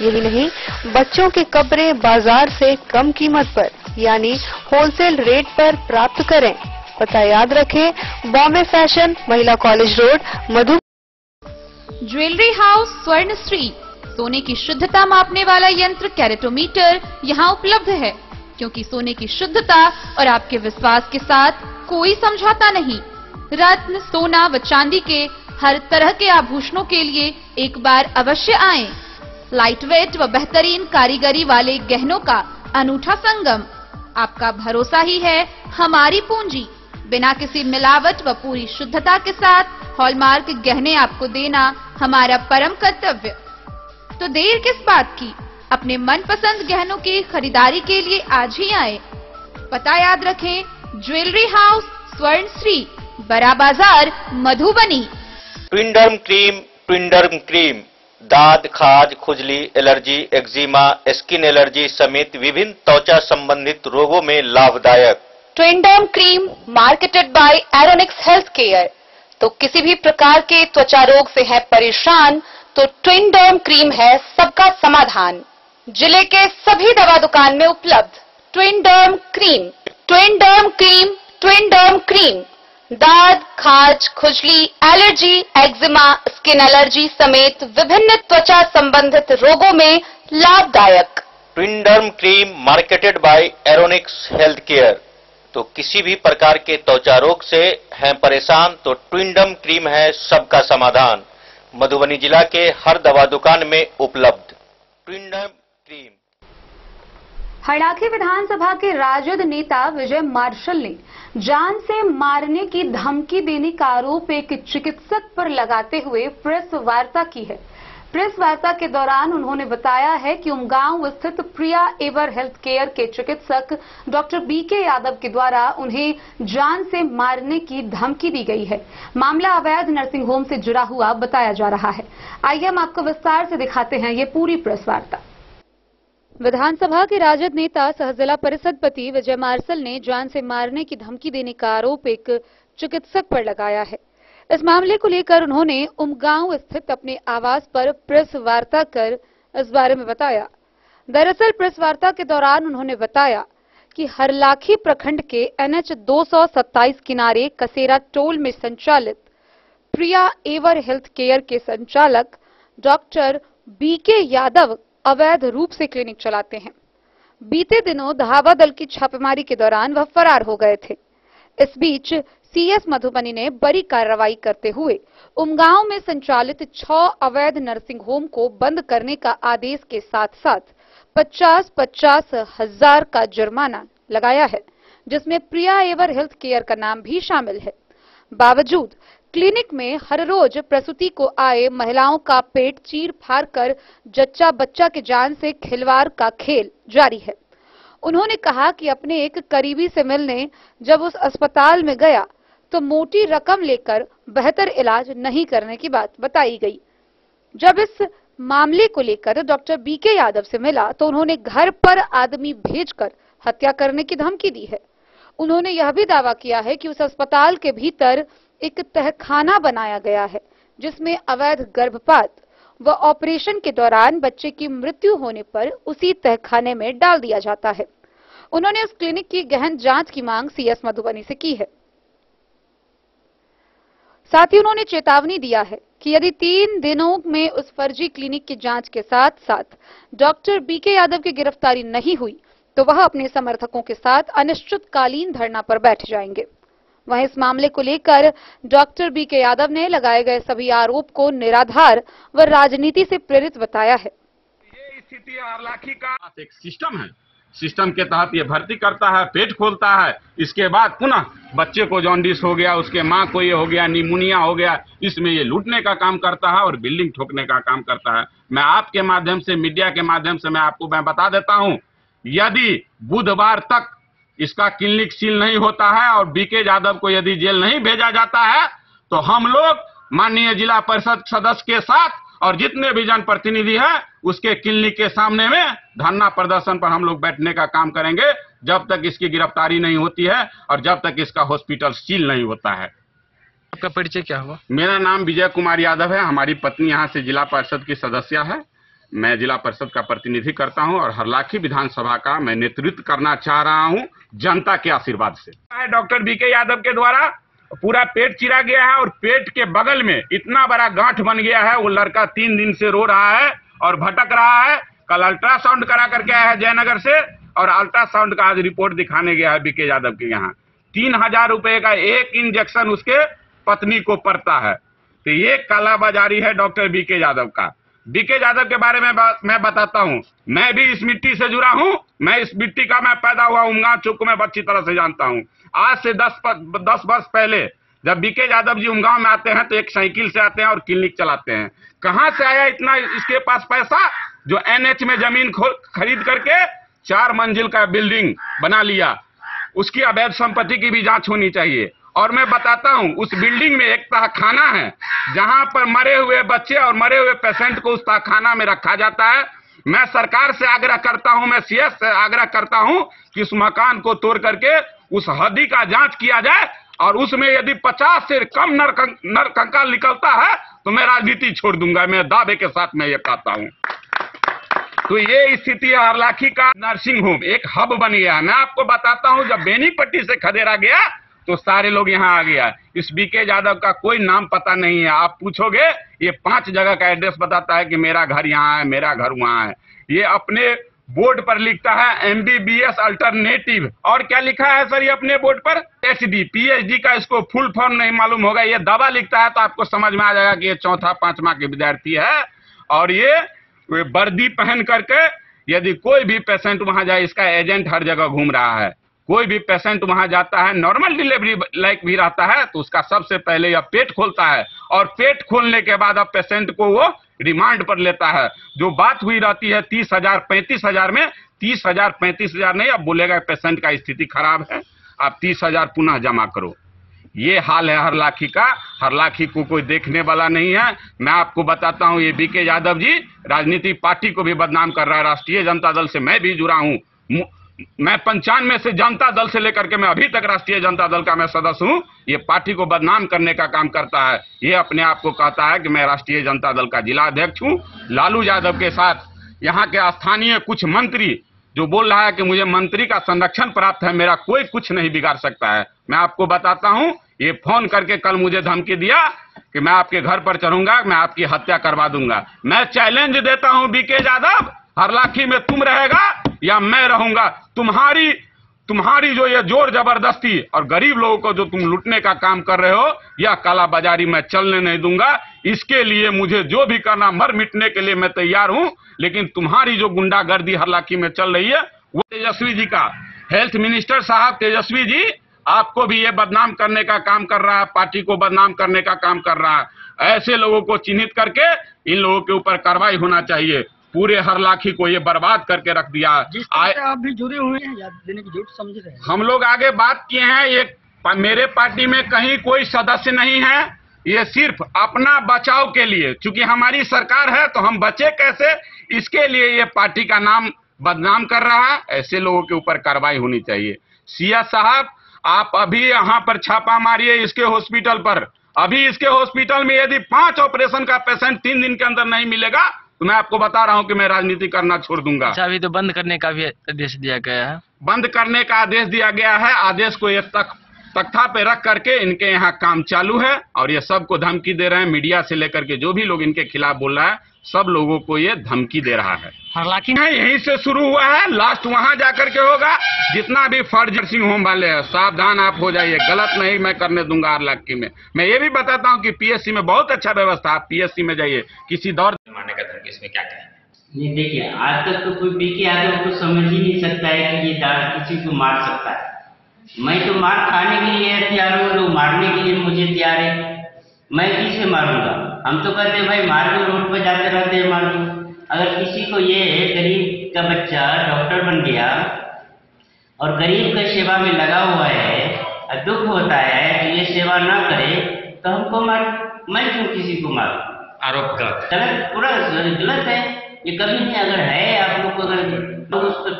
यही नहीं, बच्चों के कपड़े बाजार से कम कीमत पर, यानी होलसेल रेट पर प्राप्त करें। पता याद रखें, बॉम्बे फैशन, महिला कॉलेज रोड, मधु। ज्वेलरी हाउस स्वर्णश्री, सोने की शुद्धता मापने वाला यंत्र कैरेटोमीटर यहाँ उपलब्ध है, क्योंकि सोने की शुद्धता और आपके विश्वास के साथ कोई समझौता नहीं। रत्न, सोना व चांदी के हर तरह के आभूषणों के लिए एक बार अवश्य आएं। लाइट वेट व बेहतरीन कारीगरी वाले गहनों का अनूठा संगम। आपका भरोसा ही है हमारी पूंजी। बिना किसी मिलावट व पूरी शुद्धता के साथ हॉलमार्क गहने आपको देना हमारा परम कर्तव्य। तो देर किस बात की, अपने मनपसंद गहनों की खरीदारी के लिए आज ही आए। पता याद रखें, ज्वेलरी हाउस स्वर्ण श्री, बड़ा बाजार, मधुबनी। ट्विंडर्म क्रीम दाद, खाज, खुजली, एलर्जी, एक्जिमा, स्किन एलर्जी समेत विभिन्न त्वचा संबंधित रोगों में लाभदायक। Twinderm cream marketed by Aeronix health care. तो किसी भी प्रकार के त्वचा रोग से है परेशान तो ट्विंडर्म क्रीम है सबका समाधान। जिले के सभी दवा दुकान में उपलब्ध ट्विंडर्म क्रीम। ट्विंडर्म क्रीम दाद, खाज, खुजली, एलर्जी, एक्जिमा, स्किन एलर्जी समेत विभिन्न त्वचा संबंधित रोगों में लाभदायक। Twinderm cream marketed by Aeronix health care. तो किसी भी प्रकार के त्वचा रोग से हैं परेशान तो ट्विंडर्म क्रीम है सबका समाधान। मधुबनी जिला के हर दवा दुकान में उपलब्ध ट्विंडर्म क्रीम। हरलाखी विधानसभा के राजद नेता विजय मार्शल ने जान से मारने की धमकी देने का आरोप एक चिकित्सक पर लगाते हुए प्रेस वार्ता की है। प्रेस वार्ता के दौरान उन्होंने बताया है कि उमगांव स्थित प्रिया एवर हेल्थ केयर के चिकित्सक डॉक्टर बीके यादव के द्वारा उन्हें जान से मारने की धमकी दी गई है। मामला अवैध नर्सिंग होम से जुड़ा हुआ बताया जा रहा है। आइए हम आपको विस्तार से दिखाते हैं ये पूरी प्रेस वार्ता। विधानसभा के राजद नेता सह जिला परिषद पति विजय मार्शल ने जान से मारने की धमकी देने का आरोप एक चिकित्सक पर लगाया है। इस मामले को लेकर उन्होंने उमगांव स्थित अपने आवास पर प्रेस वार्ता कर इस बारे में बताया। दरअसल प्रेस वार्ता के दौरान उन्होंने बताया कि हरलाखी प्रखंड के NH 227 किनारे कसेरा टोल में संचालित प्रिया एवर हेल्थ केयर के संचालक डॉक्टर बीके यादव अवैध रूप से क्लिनिक चलाते हैं। बीते दिनों धावा दल की छापेमारी के दौरान वह फरार हो गए थे। इस बीच CS मधुबनी ने बड़ी कार्रवाई करते हुए उमगांव में संचालित 6 अवैध नर्सिंग होम को बंद करने का आदेश के साथ साथ 50-50 हजार का जुर्माना लगाया है, जिसमें प्रिया एवर हेल्थ केयर का नाम भी शामिल है। बावजूद क्लिनिक में हर रोज प्रसूति को आए महिलाओं का पेट चीर फाड़ कर जच्चा बच्चा के जान से खिलवाड़ का खेल जारी है। उन्होंने कहा कि अपने एक करीबी से मिलने जब उस अस्पताल में गया तो मोटी रकम लेकर बेहतर इलाज नहीं करने की बात बताई गई। जब इस मामले को लेकर डॉक्टर बीके यादव से मिला तो उन्होंने घर पर आदमी भेजकर हत्या करने की धमकी दी है। उन्होंने यह भी दावा किया है कि उस अस्पताल के भीतर एक तहखाना बनाया गया है जिसमें अवैध गर्भपात व ऑपरेशन के दौरान बच्चे की मृत्यु होने पर उसी तहखाने में डाल दिया जाता है। उन्होंने उस क्लिनिक की गहन जांच की मांग CS मधुबनी से की है। साथ ही उन्होंने चेतावनी दिया है कि यदि 3 दिनों में उस फर्जी क्लिनिक की जांच के साथ साथ डॉक्टर बीके यादव की गिरफ्तारी नहीं हुई तो वह अपने समर्थकों के साथ अनिश्चितकालीन धरना पर बैठ जाएंगे। वहीं इस मामले को लेकर डॉक्टर बीके यादव ने लगाए गए सभी आरोप को निराधार व राजनीति से प्रेरित बताया है। ये स्थिति हरलाखी का एक सिस्टम है। सिस्टम के तहत ये भर्ती करता है, पेट खोलता है, इसके बाद पुनः बच्चे को जॉन्डिस हो गया, उसके माँ को ये हो गया, निमोनिया हो गया, इसमें ये लूटने का काम करता है और बिल्डिंग ठोकने का काम करता है। मैं आपके माध्यम से, मीडिया के माध्यम से मैं बता देता हूँ, यदि बुधवार तक इसका क्लिनिक सील नहीं होता है और बीके यादव को यदि जेल नहीं भेजा जाता है तो हम लोग माननीय जिला परिषद सदस्य के साथ और जितने भी जनप्रतिनिधि हैं उसके क्लिनिक के सामने में धरना प्रदर्शन पर हम लोग बैठने का काम करेंगे जब तक इसकी गिरफ्तारी नहीं होती है और जब तक इसका हॉस्पिटल सील नहीं होता है। आपका परिचय क्या हुआ? मेरा नाम विजय कुमार यादव है। हमारी पत्नी यहाँ से जिला परिषद की सदस्य है। मैं जिला परिषद का प्रतिनिधि करता हूं और हरलाखी विधानसभा का मैं नेतृत्व करना चाह रहा हूं जनता के आशीर्वाद से। डॉक्टर बीके यादव के द्वारा पूरा पेट चिरा गया है और पेट के बगल में इतना बड़ा गांठ बन गया है। वो लड़का 3 दिन से रो रहा है और भटक रहा है। कल अल्ट्रासाउंड करा करके आया है जयनगर से और अल्ट्रासाउंड का आज रिपोर्ट दिखाने गया है बीके यादव के यहाँ। 3000 रुपए का एक इंजेक्शन उसके पत्नी को पड़ता है। तो ये कालाबाजारी है डॉक्टर बीके यादव का। बीके यादव के बारे में मैं बताता हूं, मैं भी इस मिट्टी से जुड़ा हूं। मैं इस मिट्टी का मैं पैदा हुआ उमगांव चौक में अच्छी तरह से जानता हूं। आज से 10 वर्ष पहले जब बीके यादव जी उमगांव में आते हैं तो एक साइकिल से आते हैं और क्लिनिक चलाते हैं। कहां से आया इतना इसके पास पैसा जो NH में जमीन खरीद करके 4 मंजिल का बिल्डिंग बना लिया। उसकी अवैध संपत्ति की भी जांच होनी चाहिए। और मैं बताता हूं, उस बिल्डिंग में एक तहखाना है जहां पर मरे हुए बच्चे और मरे हुए पेशेंट को उस तहखाना में रखा जाता है। मैं सरकार से आग्रह करता हूं, मैं सीएस से आग्रह करता हूं कि उस मकान को तोड़ करके उस हड्डी का जांच किया जाए और उसमें यदि 50 से कम नरकंकाल निकलता है तो मैं राजनीति छोड़ दूंगा। मैं दावे के साथ मैं ये कहता हूं। तो ये स्थिति है हरलाखी का। नर्सिंग होम एक हब बन गया। मैं आपको बताता हूं, जब बेनीपट्टी से खदेरा गया तो सारे लोग यहाँ आ गया। इस बीके यादव का कोई नाम पता नहीं है। आप पूछोगे, ये 5 जगह का एड्रेस बताता है कि मेरा घर यहाँ है, मेरा घर वहाँ है। ये अपने बोर्ड पर लिखता है MBBS अल्टरनेटिव। और क्या लिखा है सर ये अपने बोर्ड पर? HD PhD का इसको फुल फॉर्म नहीं मालूम होगा। ये दवा लिखता है तो आपको समझ में आ जाएगा कि ये 4था-5वां के विद्यार्थी है। और ये वर्दी पहन करके यदि कोई भी पेशेंट वहां जाए, इसका एजेंट हर जगह घूम रहा है। कोई भी पेशेंट वहां जाता है, नॉर्मल डिलीवरी लाइक भी रहता है, तो उसका सबसे पहले यह पेट खोलता है और पेट खोलने के बाद अब पेशेंट को वो रिमांड पर लेता है। जो बात हुई रहती है 30,000 35,000 में, 30,000 35,000 नहीं, अब बोलेगा पेशेंट का स्थिति खराब है, आप 30,000 पुनः जमा करो। ये हाल है हरलाखी का। हरलाखी को कोई देखने वाला नहीं है। मैं आपको बताता हूं, ये बीके यादव जी राजनीतिक पार्टी को भी बदनाम कर रहा है। राष्ट्रीय जनता दल से मैं भी जुड़ा हूं। मैं 95 से जनता दल से लेकर के मैं अभी तक राष्ट्रीय जनता दल का मैं सदस्य हूं। ये पार्टी को बदनाम करने का काम करता है। ये अपने आप को कहता है कि मैं राष्ट्रीय जनता दल का जिला अध्यक्ष हूं। लालू यादव के साथ यहाँ के स्थानीय कुछ मंत्री जो बोल रहा है कि मुझे मंत्री का संरक्षण प्राप्त है, मेरा कोई कुछ नहीं बिगाड़ सकता है। मैं आपको बताता हूं, ये फोन करके कल मुझे धमकी दिया कि मैं आपके घर पर चढ़ूंगा, मैं आपकी हत्या करवा दूंगा। मैं चैलेंज देता हूं बीके यादव, हरलाखी में तुम रहेगा या मैं रहूंगा। तुम्हारी जो ये जोर जबरदस्ती और गरीब लोगों को जो तुम लूटने का काम कर रहे हो, यह कालाबाजारी मैं चलने नहीं दूंगा। इसके लिए मुझे जो भी करना, मर मिटने के लिए मैं तैयार हूं। लेकिन तुम्हारी जो गुंडागर्दी हरलाखी में चल रही है, वो तेजस्वी जी का, हेल्थ मिनिस्टर साहब तेजस्वी जी आपको भी ये बदनाम करने का काम कर रहा है, पार्टी को बदनाम करने का काम कर रहा है। ऐसे लोगों को चिन्हित करके इन लोगों के ऊपर कार्रवाई होना चाहिए। पूरे हरलाखी को ये बर्बाद करके रख दिया। आप भी जुड़े हुए हैं या देने की जरूरत समझ रहे हैं? हम लोग आगे बात किए हैं। ये मेरे पार्टी में कहीं कोई सदस्य नहीं है। ये सिर्फ अपना बचाव के लिए, चूंकि हमारी सरकार है तो हम बचे कैसे, इसके लिए ये पार्टी का नाम बदनाम कर रहा है। ऐसे लोगों के ऊपर कार्रवाई होनी चाहिए। सीएस साहब, आप अभी यहाँ पर छापा मारिए इसके हॉस्पिटल पर। अभी इसके हॉस्पिटल में यदि 5 ऑपरेशन का पेशेंट 3 दिन के अंदर नहीं मिलेगा तो मैं आपको बता रहा हूं कि मैं राजनीति करना छोड़ दूंगा। अच्छा, अभी तो बंद करने का भी आदेश दिया गया है। बंद करने का आदेश दिया गया है। आदेश को एक तख्ता पे रख करके इनके यहाँ काम चालू है और ये सबको धमकी दे रहे हैं। मीडिया से लेकर के जो भी लोग इनके खिलाफ बोल रहा है, सब लोगों को ये धमकी दे रहा है। हरलाखी यहीं से शुरू हुआ है, लास्ट वहां जाकर के होगा। जितना भी फर्जी नर्सिंग होम वाले हैं, सावधान आप हो जाइए। गलत नहीं मैं करने दूंगा हरलाखी में। मैं ये भी बताता हूँ कि PSC में बहुत अच्छा व्यवस्था, आप PSC में जाइए। किसी दौर मारने का धमकी, इसमें क्या कहें? नहीं, देखिए आज तक तो कोई बीके यादव को समझ ही नहीं सकता है कि ये किसी को मार सकता है। मैं तो मार खाने के लिए तैयार हूँ, लोग मारने के लिए मुझे तैयार है। मैं किसे मारूंगा? हम तो कहते हैं भाई मार दो, रोड पर जाते रहते हैं मार दो। अगर किसी को ये गरीब का बच्चा डॉक्टर बन गया और गरीब की सेवा में लगा हुआ है, दुख होता है तो ये सेवा ना करे तो हमको मैं क्यों किसी को मारूं? आरोप गलत, पूरा गलत है ये। कभी नहीं, अगर है आप लोग को, अगर उसको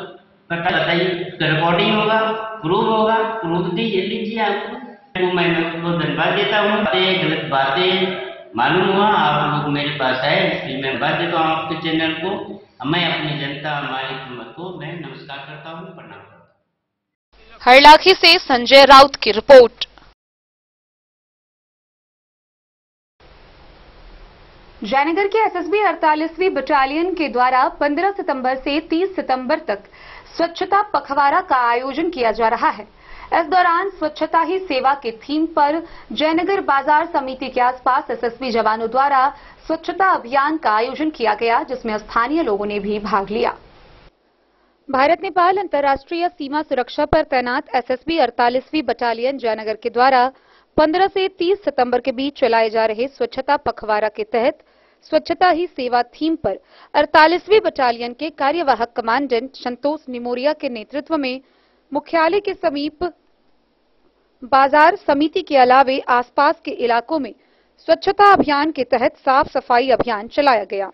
बताइए, रिकॉर्डिंग होगा, प्रूफ होगा, प्रूफ लीजिए आपको। मैं उसको धन्यवाद देता हूँ। गलत बातें मालूम हुआ, आप लोग मेरे पास आए, इसलिए मैं बात देता हूँ आपके चैनल को। मैं अपनी जनता मालिक को मैं नमस्कार करता हूँ, प्रणाम करता हूँ। हरलाखी से संजय राउत की रिपोर्ट। जयनगर के SSB 48वीं बटालियन के द्वारा 15 सितंबर से 30 सितंबर तक स्वच्छता पखवाड़ा का आयोजन किया जा रहा है। इस दौरान स्वच्छता ही सेवा के थीम पर जयनगर बाजार समिति के आसपास SSB जवानों द्वारा स्वच्छता अभियान का आयोजन किया गया, जिसमें स्थानीय लोगों ने भी भाग लिया। भारत नेपाल अंतर्राष्ट्रीय सीमा सुरक्षा पर तैनात SSB 48वीं बटालियन जयनगर के द्वारा 15 से 30 सितंबर के बीच चलाए जा रहे स्वच्छता पखवाड़ा के तहत स्वच्छता ही सेवा थीम पर 48वीं बटालियन के कार्यवाहक कमांडेंट संतोष निमोरिया के नेतृत्व में मुख्यालय के समीप बाजार समिति के अलावे आसपास के इलाकों में स्वच्छता अभियान के तहत साफ सफाई अभियान चलाया गया।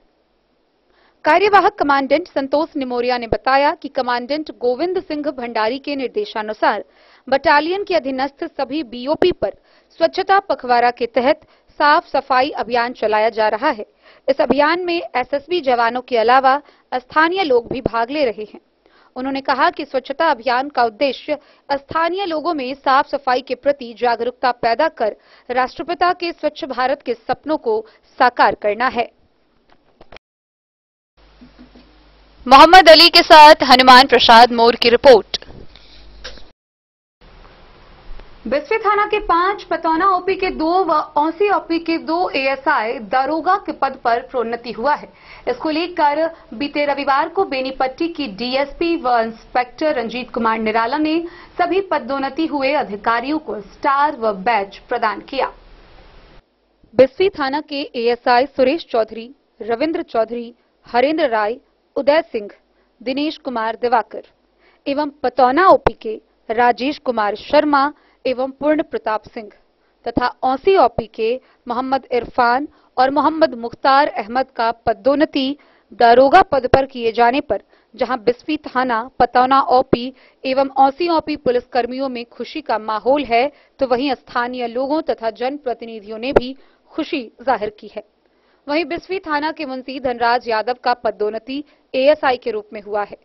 कार्यवाहक कमांडेंट संतोष निमोरिया ने बताया कि कमांडेंट गोविंद सिंह भंडारी के निर्देशानुसार बटालियन के अधीनस्थ सभी बीओपी पर स्वच्छता पखवाड़ा के तहत साफ सफाई अभियान चलाया जा रहा है। इस अभियान में एसएसबी जवानों के अलावा स्थानीय लोग भी भाग ले रहे हैं। उन्होंने कहा कि स्वच्छता अभियान का उद्देश्य स्थानीय लोगों में साफ सफाई के प्रति जागरूकता पैदा कर राष्ट्रपिता के स्वच्छ भारत के सपनों को साकार करना है। मोहम्मद अली के साथ हनुमान प्रसाद मोर की रिपोर्ट। बिस्फी थाना के 5, पतौना ओपी के 2 व औसी ओपी के 2 एएसआई दारोगा के पद पर प्रोन्नति हुआ है। इसको लेकर बीते रविवार को बेनीपट्टी की डीएसपी व इंस्पेक्टर रंजीत कुमार निराला ने सभी पदोन्नति हुए अधिकारियों को स्टार व बैच प्रदान किया। बिस्फी थाना के एएसआई सुरेश चौधरी, रविंद्र चौधरी, हरेंद्र राय, उदय सिंह, दिनेश कुमार दिवाकर एवं पतौना ओपी के राजेश कुमार शर्मा एवं पूर्ण प्रताप सिंह तथा औसी ओपी के मोहम्मद इरफान और मोहम्मद मुख्तार अहमद का पदोन्नति दारोगा पद पर किए जाने पर जहां बिस्फी थाना, पतौना ओपी एवं औसी ओपी पुलिसकर्मियों में खुशी का माहौल है, तो वहीं स्थानीय लोगों तथा जनप्रतिनिधियों ने भी खुशी जाहिर की है। वहीं बिस्फी थाना के मुंशी धनराज यादव का पदोन्नति एएसआई के रूप में हुआ है।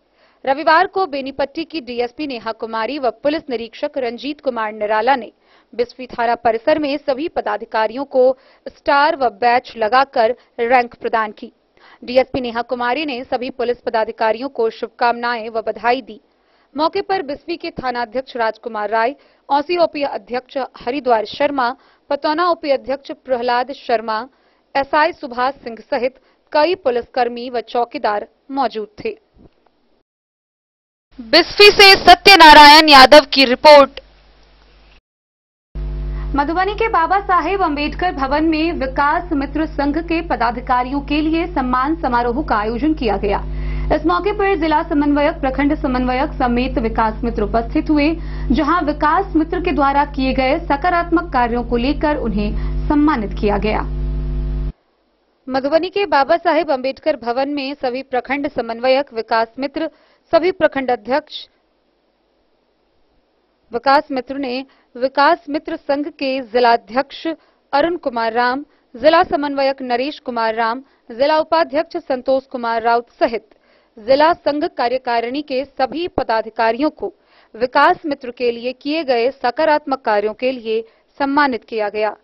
रविवार को बेनीपट्टी की डीएसपी नेहा कुमारी व पुलिस निरीक्षक रंजीत कुमार निराला ने बिस्फी थाना परिसर में सभी पदाधिकारियों को स्टार व बैच लगाकर रैंक प्रदान की। डीएसपी नेहा कुमारी ने सभी पुलिस पदाधिकारियों को शुभकामनाएं व बधाई दी। मौके पर बिस्फी के थानाध्यक्ष राजकुमार राय, औसी ओपी अध्यक्ष हरिद्वार शर्मा, पतौना ओपी अध्यक्ष प्रहलाद शर्मा, एसआई सुभाष सिंह सहित कई पुलिसकर्मी व चौकीदार मौजूद थे। बिस्फी से सत्यनारायण यादव की रिपोर्ट। मधुबनी के बाबा साहेब अंबेडकर भवन में विकास मित्र संघ के पदाधिकारियों के लिए सम्मान समारोह का आयोजन किया गया। इस मौके पर जिला समन्वयक, प्रखंड समन्वयक समेत विकास मित्र उपस्थित हुए, जहां विकास मित्र के द्वारा किए गए सकारात्मक कार्यों को लेकर उन्हें सम्मानित किया गया। मधुबनी के बाबा साहेब अंबेडकर भवन में सभी प्रखंड समन्वयक, विकास मित्र, सभी प्रखंड अध्यक्ष, विकास मित्र ने विकास मित्र संघ के जिलाध्यक्ष अरुण कुमार राम, जिला समन्वयक नरेश कुमार राम, जिला उपाध्यक्ष संतोष कुमार राउत सहित जिला संघ कार्यकारिणी के सभी पदाधिकारियों को विकास मित्र के लिए किए गए सकारात्मक कार्यों के लिए सम्मानित किया गया।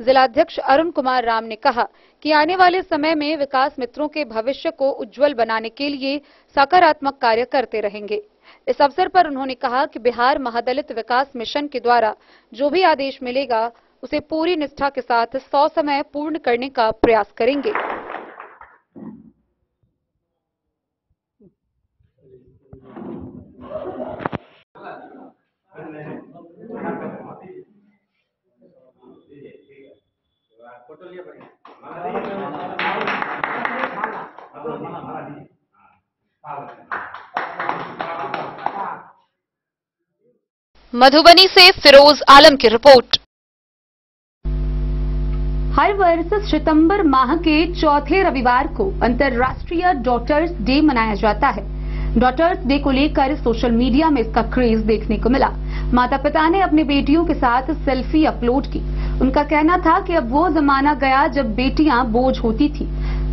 जिलाध्यक्ष अरुण कुमार राम ने कहा कि आने वाले समय में विकास मित्रों के भविष्य को उज्जवल बनाने के लिए सकारात्मक कार्य करते रहेंगे। इस अवसर पर उन्होंने कहा कि बिहार महादलित विकास मिशन के द्वारा जो भी आदेश मिलेगा उसे पूरी निष्ठा के साथ 100 समय पूर्ण करने का प्रयास करेंगे। मधुबनी से फिरोज आलम की रिपोर्ट। हर वर्ष सितंबर माह के चौथे रविवार को अंतर्राष्ट्रीय डॉटर्स डे मनाया जाता है। डॉटर्स डे को लेकर सोशल मीडिया में इसका क्रेज देखने को मिला। माता पिता ने अपनी बेटियों के साथ सेल्फी अपलोड की। उनका कहना था कि अब वो जमाना गया जब बेटियां बोझ होती थी।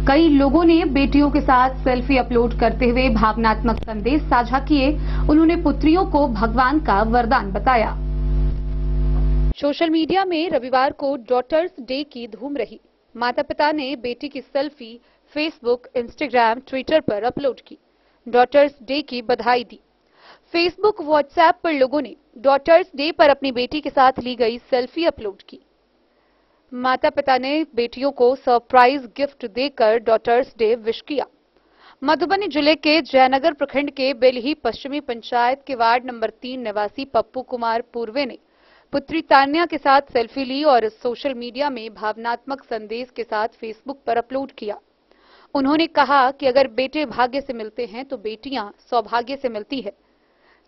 कई लोगों ने बेटियों के साथ सेल्फी अपलोड करते हुए भावनात्मक संदेश साझा किए। उन्होंने पुत्रियों को भगवान का वरदान बताया। सोशल मीडिया में रविवार को डॉटर्स डे की धूम रही। माता पिता ने बेटी की सेल्फी फेसबुक, इंस्टाग्राम, ट्विटर पर अपलोड की, डॉटर्स डे की बधाई दी। फेसबुक, व्हाट्सएप पर लोगों ने डॉटर्स डे पर अपनी बेटी के साथ ली गई सेल्फी अपलोड की। माता पिता ने बेटियों को सरप्राइज गिफ्ट देकर डॉटर्स डे विश किया। मधुबनी जिले के जयनगर प्रखंड के बेलही पश्चिमी पंचायत के वार्ड नंबर 3 निवासी पप्पू कुमार पूर्वे ने पुत्री तान्या के साथ सेल्फी ली और सोशल मीडिया में भावनात्मक संदेश के साथ फेसबुक पर अपलोड किया। उन्होंने कहा कि अगर बेटे भाग्य से मिलते हैं तो बेटियां सौभाग्य से मिलती है।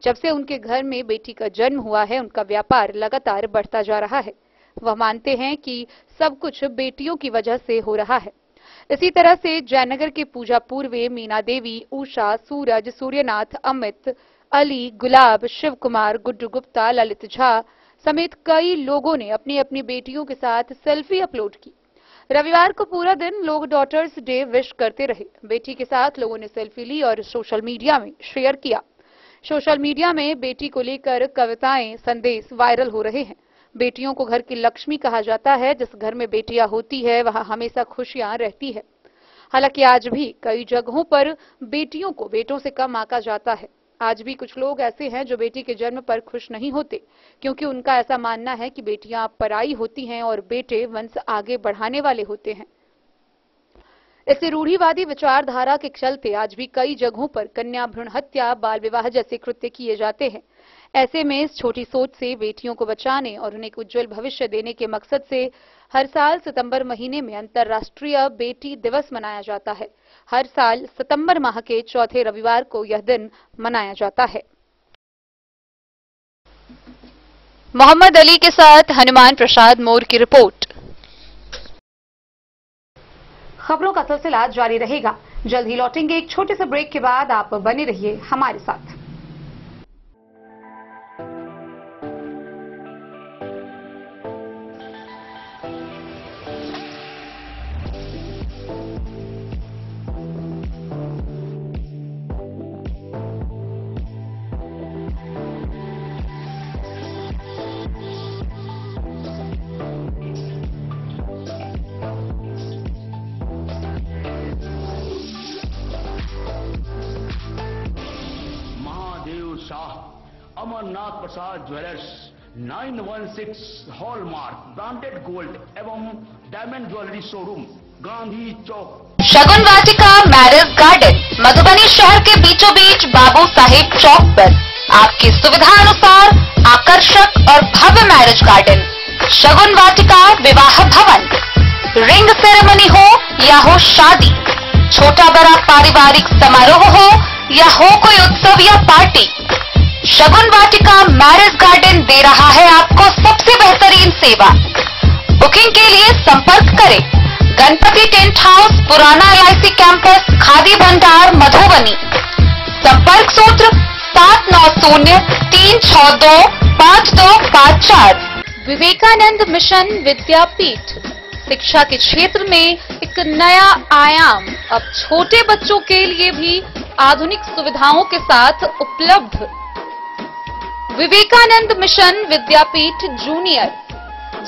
जब से उनके घर में बेटी का जन्म हुआ है, उनका व्यापार लगातार बढ़ता जा रहा है। वह मानते हैं कि सब कुछ बेटियों की वजह से हो रहा है। इसी तरह से जयनगर के पूजा पूर्वे मीना देवी, उषा, सूरज, सूर्यनाथ, अमित, अली, गुलाब, शिव कुमार, गुड्डू गुप्ता, ललित झा समेत कई लोगों ने अपनी अपनी बेटियों के साथ सेल्फी अपलोड की। रविवार को पूरा दिन लोग डॉटर्स डे विश करते रहे। बेटी के साथ लोगों ने सेल्फी ली और सोशल मीडिया में शेयर किया। सोशल मीडिया में बेटी को लेकर कविताएं, संदेश वायरल हो रहे हैं। बेटियों को घर की लक्ष्मी कहा जाता है। जिस घर में बेटियां होती है वहां हमेशा खुशियां रहती है। हालांकि आज भी कई जगहों पर बेटियों को बेटों से कम आंका जाता है। आज भी कुछ लोग ऐसे हैं जो बेटी के जन्म पर खुश नहीं होते, क्योंकि उनका ऐसा मानना है कि बेटियां पराई होती हैं और बेटे वंश आगे बढ़ाने वाले होते हैं। इस रूढ़िवादी विचारधारा के चलते आज भी कई जगहों पर कन्या भ्रूण हत्या, बाल विवाह जैसे कृत्य किए जाते हैं। ऐसे में इस छोटी सोच से बेटियों को बचाने और उन्हें एक उज्जवल भविष्य देने के मकसद से हर साल सितंबर महीने में अंतर्राष्ट्रीय बेटी दिवस मनाया जाता है। हर साल सितंबर माह के चौथे रविवार को यह दिन मनाया जाता है। मोहम्मद अली के साथ हनुमान प्रसाद मोर की रिपोर्ट। खबरों का सिलसिला जारी रहेगा। जल्द ही लौटेंगे एक छोटे से ब्रेक के बाद। आप बने रहिए हमारे साथ। अमरनाथ प्रसाद ज्वेलर्स 916 हॉलमार्क ब्रांडेड गोल्ड एवं डायमंड ज्वेलरी शोरूम, गांधी चौक। शगुन वाटिका मैरिज गार्डन मधुबनी शहर के बीचों बीच बाबू साहेब चौक पर आपकी सुविधा अनुसार आकर्षक और भव्य मैरिज गार्डन शगुन वाटिका विवाह भवन। रिंग सेरेमनी हो या हो शादी, छोटा बड़ा पारिवारिक समारोह हो या हो कोई उत्सव या पार्टी, शगुन वाटिका मैरिज गार्डन दे रहा है आपको सबसे बेहतरीन सेवा। बुकिंग के लिए संपर्क करें गणपति टेंट हाउस, पुराना LIC कैंपस, खादी भंडार, मधुबनी। संपर्क सूत्र 7903625254। विवेकानंद मिशन विद्यापीठ शिक्षा के क्षेत्र में एक नया आयाम अब छोटे बच्चों के लिए भी आधुनिक सुविधाओं के साथ उपलब्ध। विवेकानंद मिशन विद्यापीठ जूनियर,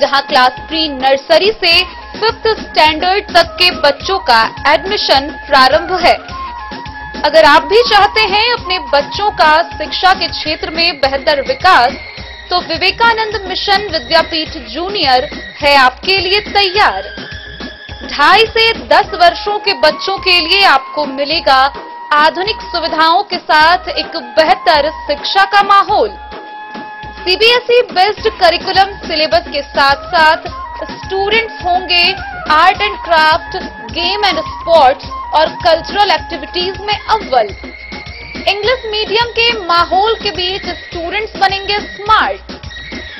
जहां क्लास प्री नर्सरी से 5th स्टैंडर्ड तक के बच्चों का एडमिशन प्रारंभ है। अगर आप भी चाहते हैं अपने बच्चों का शिक्षा के क्षेत्र में बेहतर विकास, तो विवेकानंद मिशन विद्यापीठ जूनियर है आपके लिए तैयार। 2.5 से 10 वर्षों के बच्चों के लिए आपको मिलेगा आधुनिक सुविधाओं के साथ एक बेहतर शिक्षा का माहौल। CBSE बेस्ड करिकुलम सिलेबस के साथ साथ स्टूडेंट्स होंगे art and craft, game and sports और कल्चरल एक्टिविटीज में अव्वल। इंग्लिश मीडियम के माहौल के बीच स्टूडेंट्स बनेंगे स्मार्ट,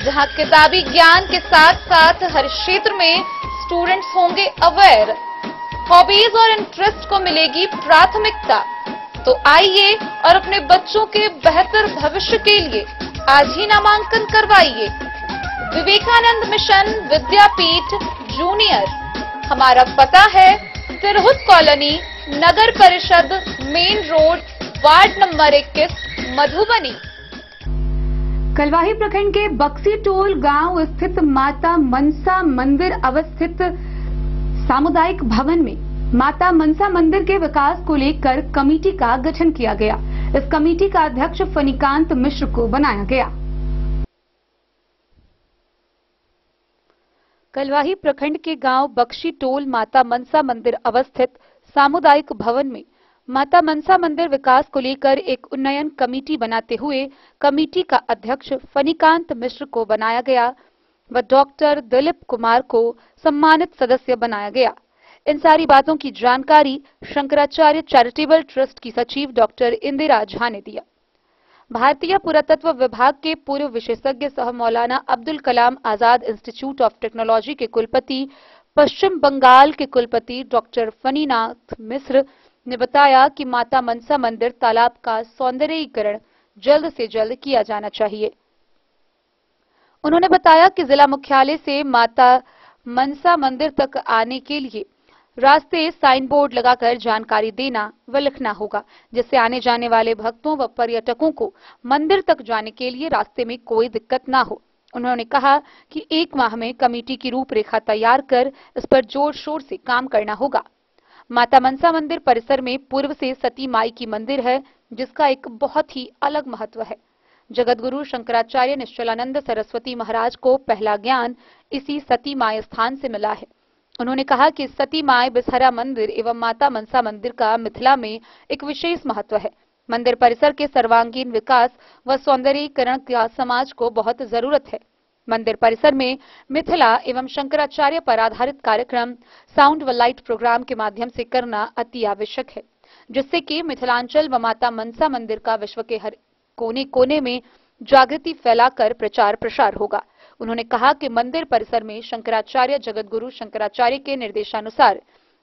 जहां किताबी ज्ञान के साथ साथ हर क्षेत्र में स्टूडेंट्स होंगे अवेयर। हॉबीज और इंटरेस्ट को मिलेगी प्राथमिकता। तो आइए और अपने बच्चों के बेहतर भविष्य के लिए आज ही नामांकन करवाइए। Vivekananda mission Vidyapeeth junior. हमारा पता है तिरहुत कॉलोनी, नगर परिषद, main road, ward number 21, Madhubani. Kalwahi प्रखंड के बक्सी टोल गांव स्थित माता मनसा मंदिर अवस्थित सामुदायिक भवन में माता मनसा मंदिर के विकास को लेकर कमेटी का गठन किया गया। इस कमेटी का अध्यक्ष फणिकांत मिश्र को बनाया गया। कलवाही प्रखंड के गांव बक्सी टोल माता मनसा मंदिर अवस्थित सामुदायिक भवन में माता मनसा मंदिर विकास को लेकर एक उन्नयन कमेटी बनाते हुए कमेटी का अध्यक्ष फणिकांत मिश्र को बनाया गया व डॉक्टर दिलीप कुमार को सम्मानित सदस्य बनाया गया। इन सारी बातों की जानकारी शंकराचार्य चैरिटेबल ट्रस्ट की सचिव डॉक्टर इंदिरा झा ने दिया। भारतीय पुरातत्व विभाग के पूर्व विशेषज्ञ सह मौलाना Abdul Kalam Azad institute of technology के कुलपति, पश्चिम बंगाल के कुलपति डॉक्टर फनीनाथ मिश्र ने बताया कि माता मनसा मंदिर तालाब का सौंदर्यीकरण जल्द से जल्द किया जाना चाहिए। उन्होंने बताया कि जिला मुख्यालय से माता मनसा मंदिर तक आने के लिए रास्ते साइन बोर्ड लगाकर जानकारी देना व लिखना होगा, जिससे आने जाने वाले भक्तों व पर्यटकों को मंदिर तक जाने के लिए रास्ते में कोई दिक्कत ना हो। उन्होंने कहा कि 1 माह में कमेटी की रूपरेखा तैयार कर इस पर जोर शोर से काम करना होगा। माता मनसा मंदिर परिसर में पूर्व से सती माई की मंदिर है, जिसका एक बहुत ही अलग महत्व है। जगतगुरु शंकराचार्य निश्चलानंद सरस्वती महाराज को पहला ज्ञान इसी सती माई स्थान से मिला है। उन्होंने कहा कि सती माई बिसहरा मंदिर एवं माता मनसा मंदिर का मिथिला में एक विशेष महत्व है। मंदिर परिसर के सर्वांगीण विकास व सौंदर्यीकरण का समाज को बहुत जरूरत है। मंदिर परिसर में मिथिला एवं शंकराचार्य पर आधारित कार्यक्रम, साउंड व लाइट प्रोग्राम के माध्यम से करना अति आवश्यक है, जिससे कि मिथिलांचल व माता मनसा मंदिर का विश्व के हर कोने कोने में जागृति फैलाकर प्रचार प्रसार होगा। उन्होंने कहा कि मंदिर परिसर में शंकराचार्य जगतगुरु शंकराचार्य के निर्देशानुसार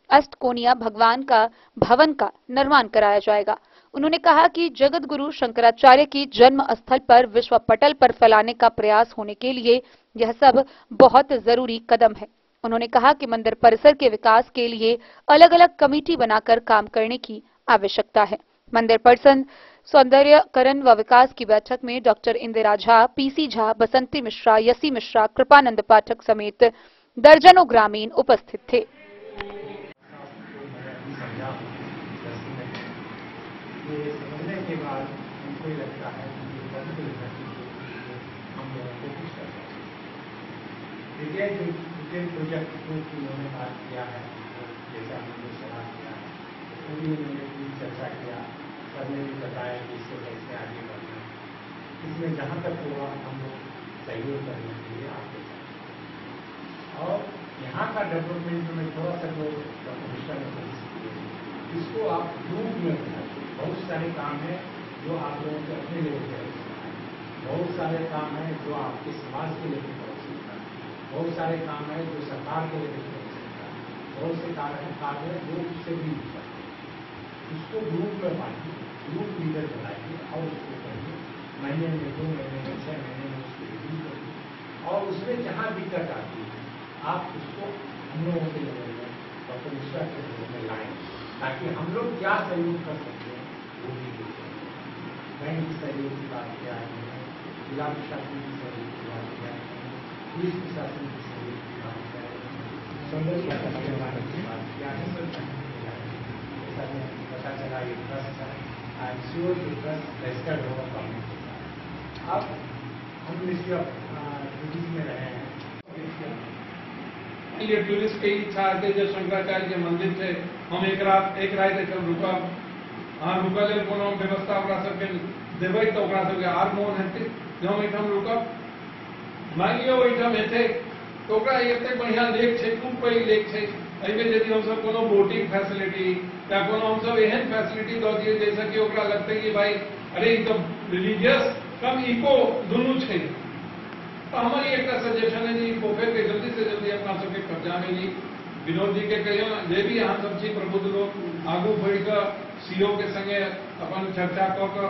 अष्टकोणीय भगवान का भवन का निर्माण कराया जाएगा। उन्होंने कहा कि जगतगुरु शंकराचार्य की जन्म स्थल पर विश्व पटल पर फैलाने का प्रयास होने के लिए यह सब बहुत जरूरी कदम है। उन्होंने कहा कि मंदिर परिसर के विकास के लिए अलग अलग कमेटी बनाकर काम करने की आवश्यकता है। मंदिर परिसर सौंदर्यकरण व विकास की बैठक में डॉक्टर इंदिरा झा, पीसी झा, बसंती मिश्रा, यसी मिश्रा, कृपानंद पाठक समेत दर्जनों ग्रामीण उपस्थित थे। के बाद उनको लगता है कि हम लोगों को कुछ कर सकते हैं। डिटेल प्रोजेक्ट को उन्होंने बात किया है, जैसा हमने सलाह किया है, वो भी उन्होंने पूरी चर्चा किया। सबने भी बताया कि इसको कैसे आगे बढ़ना है। इसमें जहाँ तक हुआ हम लोग सहयोग करने के लिए आगे बढ़े। और यहाँ का डेवलपमेंट में थोड़ा सा जो इसको आप ग्रुप में बनाइए। बहुत सारे काम है जो आप लोगों के अपने लेवल पर हो सकता है, बहुत सारे काम है जो आपके समाज के लेवल पर हो सकता है, बहुत सारे काम है जो सरकार के लेवल पर हो सकता है, बहुत से काम है जो उससे भी हो सकते हैं। उसको ग्रुप में बांटिए, ग्रुप लीडर बनाइए और उसको करिए। महीने में 2 महीने में 6 महीने में उसको रिव्यू करिए और उसमें जहाँ दिक्कत आती है आप उसको हम लोगों के लेवल में डॉक्टर मिश्रा के लेवल में लाएं, ताकि हम लोग क्या सहयोग कर सकते हैं वो भी देखें। बैंक की सहयोग की बात किया है, जिला प्रशासन की सहयोग की बात किया है, पुलिस प्रशासन की सहयोग की बात किया है, सौंदर्य की बात किया है। जैसा कि पता चला ये ट्रस्ट है, आई एम श्योर कि ट्रस्ट रजिस्टर्ड होगा गवर्नमेंट के साथ। अब हम मिनिस्ट्री ऑफ टूरिज्म में रहे हैं। ये टूरिस्ट की इच्छा आती जो शंकराचार्य के मंदिर थे हम एक रात रुका हाँ रुकल कोनो व्यवस्था सबके देवे तो सबके आर मोन हेते जो हम रुका मान लियो हेते तो एते बढ़िया लेक है, खूब पैघ लेक है। एहिमे यदि हम सब कोनो बोटिंग फैसिलिटी या कोनो हम सब एहन फैसिलिटी दे दिए जैसे कि ओकरा लगते कि भाई अरे तो रिलीजियस कम इको दुनू है। तो हमारी एक सजेशन है जी पोखर के जल्दी से जल्दी अपना सबके कब्जा में ली। विनोद जी के कहियो जे भी यहाँ सब चीज प्रबुद्ध लोग आगू बढ़ कर सीओ के संगे अपन चर्चा कर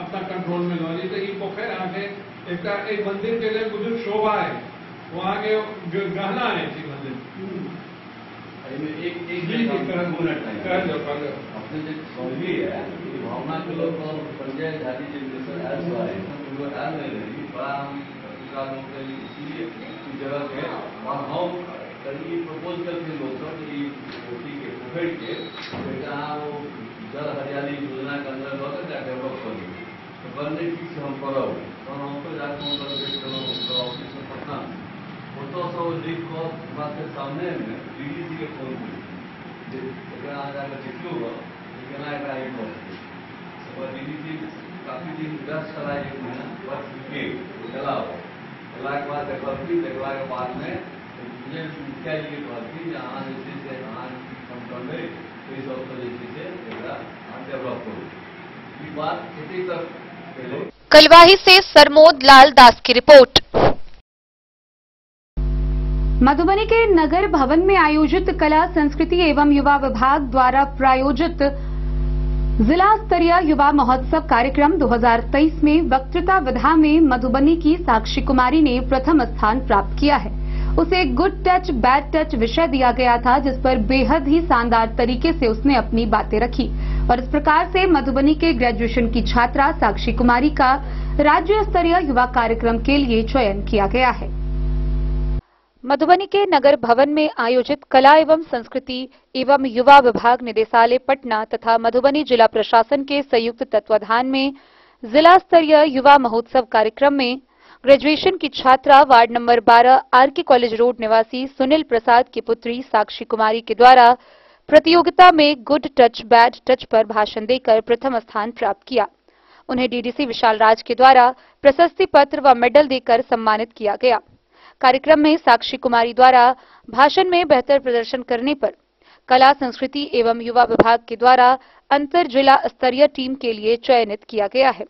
अपना कंट्रोल में लो ली। तो ये पोखर आगे एक मंदिर के लिए बुजुर्ग शोभा है, वहाँ के जो गहना है जी मंदिर अपने जो सौली है भावना के लोग पंचायत जाति इसलिए जगह है और हम करीब प्रपोज करके लोग के पोखर के जहाँ वो जल हरियाली योजना के अंतर्गत डेवलप कर तो करने की हम करो और हमको जाकर ऑफिस में पटना फोटो सब लिख कर के सामने में डीडीसी के फोन जाकर देखलू डीडीसी काफी दिन दस चला 1 महीना बस चलाओ के बाद देखला के बाद में मुखिया जी के कहती अहाँ जैसे अहाँ कम कर तो इस सबको जैसे डेवलप करूँ ये बात खेती तक पहले। कलवाही से सरमोद लाल दास की रिपोर्ट। मधुबनी के नगर भवन में आयोजित कला संस्कृति एवं युवा विभाग द्वारा प्रायोजित जिला स्तरीय युवा महोत्सव कार्यक्रम 2023 में वक्तृता विधा में मधुबनी की साक्षी कुमारी ने प्रथम स्थान प्राप्त किया है। उसे गुड टच बैड टच विषय दिया गया था, जिस पर बेहद ही शानदार तरीके से उसने अपनी बातें रखी और इस प्रकार से मधुबनी के ग्रेजुएशन की छात्रा साक्षी कुमारी का राज्य स्तरीय युवा कार्यक्रम के लिए चयन किया गया है। मधुबनी के नगर भवन में आयोजित कला एवं संस्कृति एवं युवा विभाग निदेशालय पटना तथा मधुबनी जिला प्रशासन के संयुक्त तत्वाधान में जिला स्तरीय युवा महोत्सव कार्यक्रम में ग्रेजुएशन की छात्रा ward number 12 RK college road निवासी सुनील प्रसाद की पुत्री साक्षी कुमारी के द्वारा प्रतियोगिता में गुड टच बैड टच पर भाषण देकर प्रथम स्थान प्राप्त किया। उन्हें डीडीसी विशाल राज के द्वारा प्रशस्ति पत्र व मेडल देकर सम्मानित किया गया। कार्यक्रम में साक्षी कुमारी द्वारा भाषण में बेहतर प्रदर्शन करने पर कला संस्कृति एवं युवा विभाग के द्वारा अंतर जिला स्तरीय टीम के लिए चयनित किया गया है।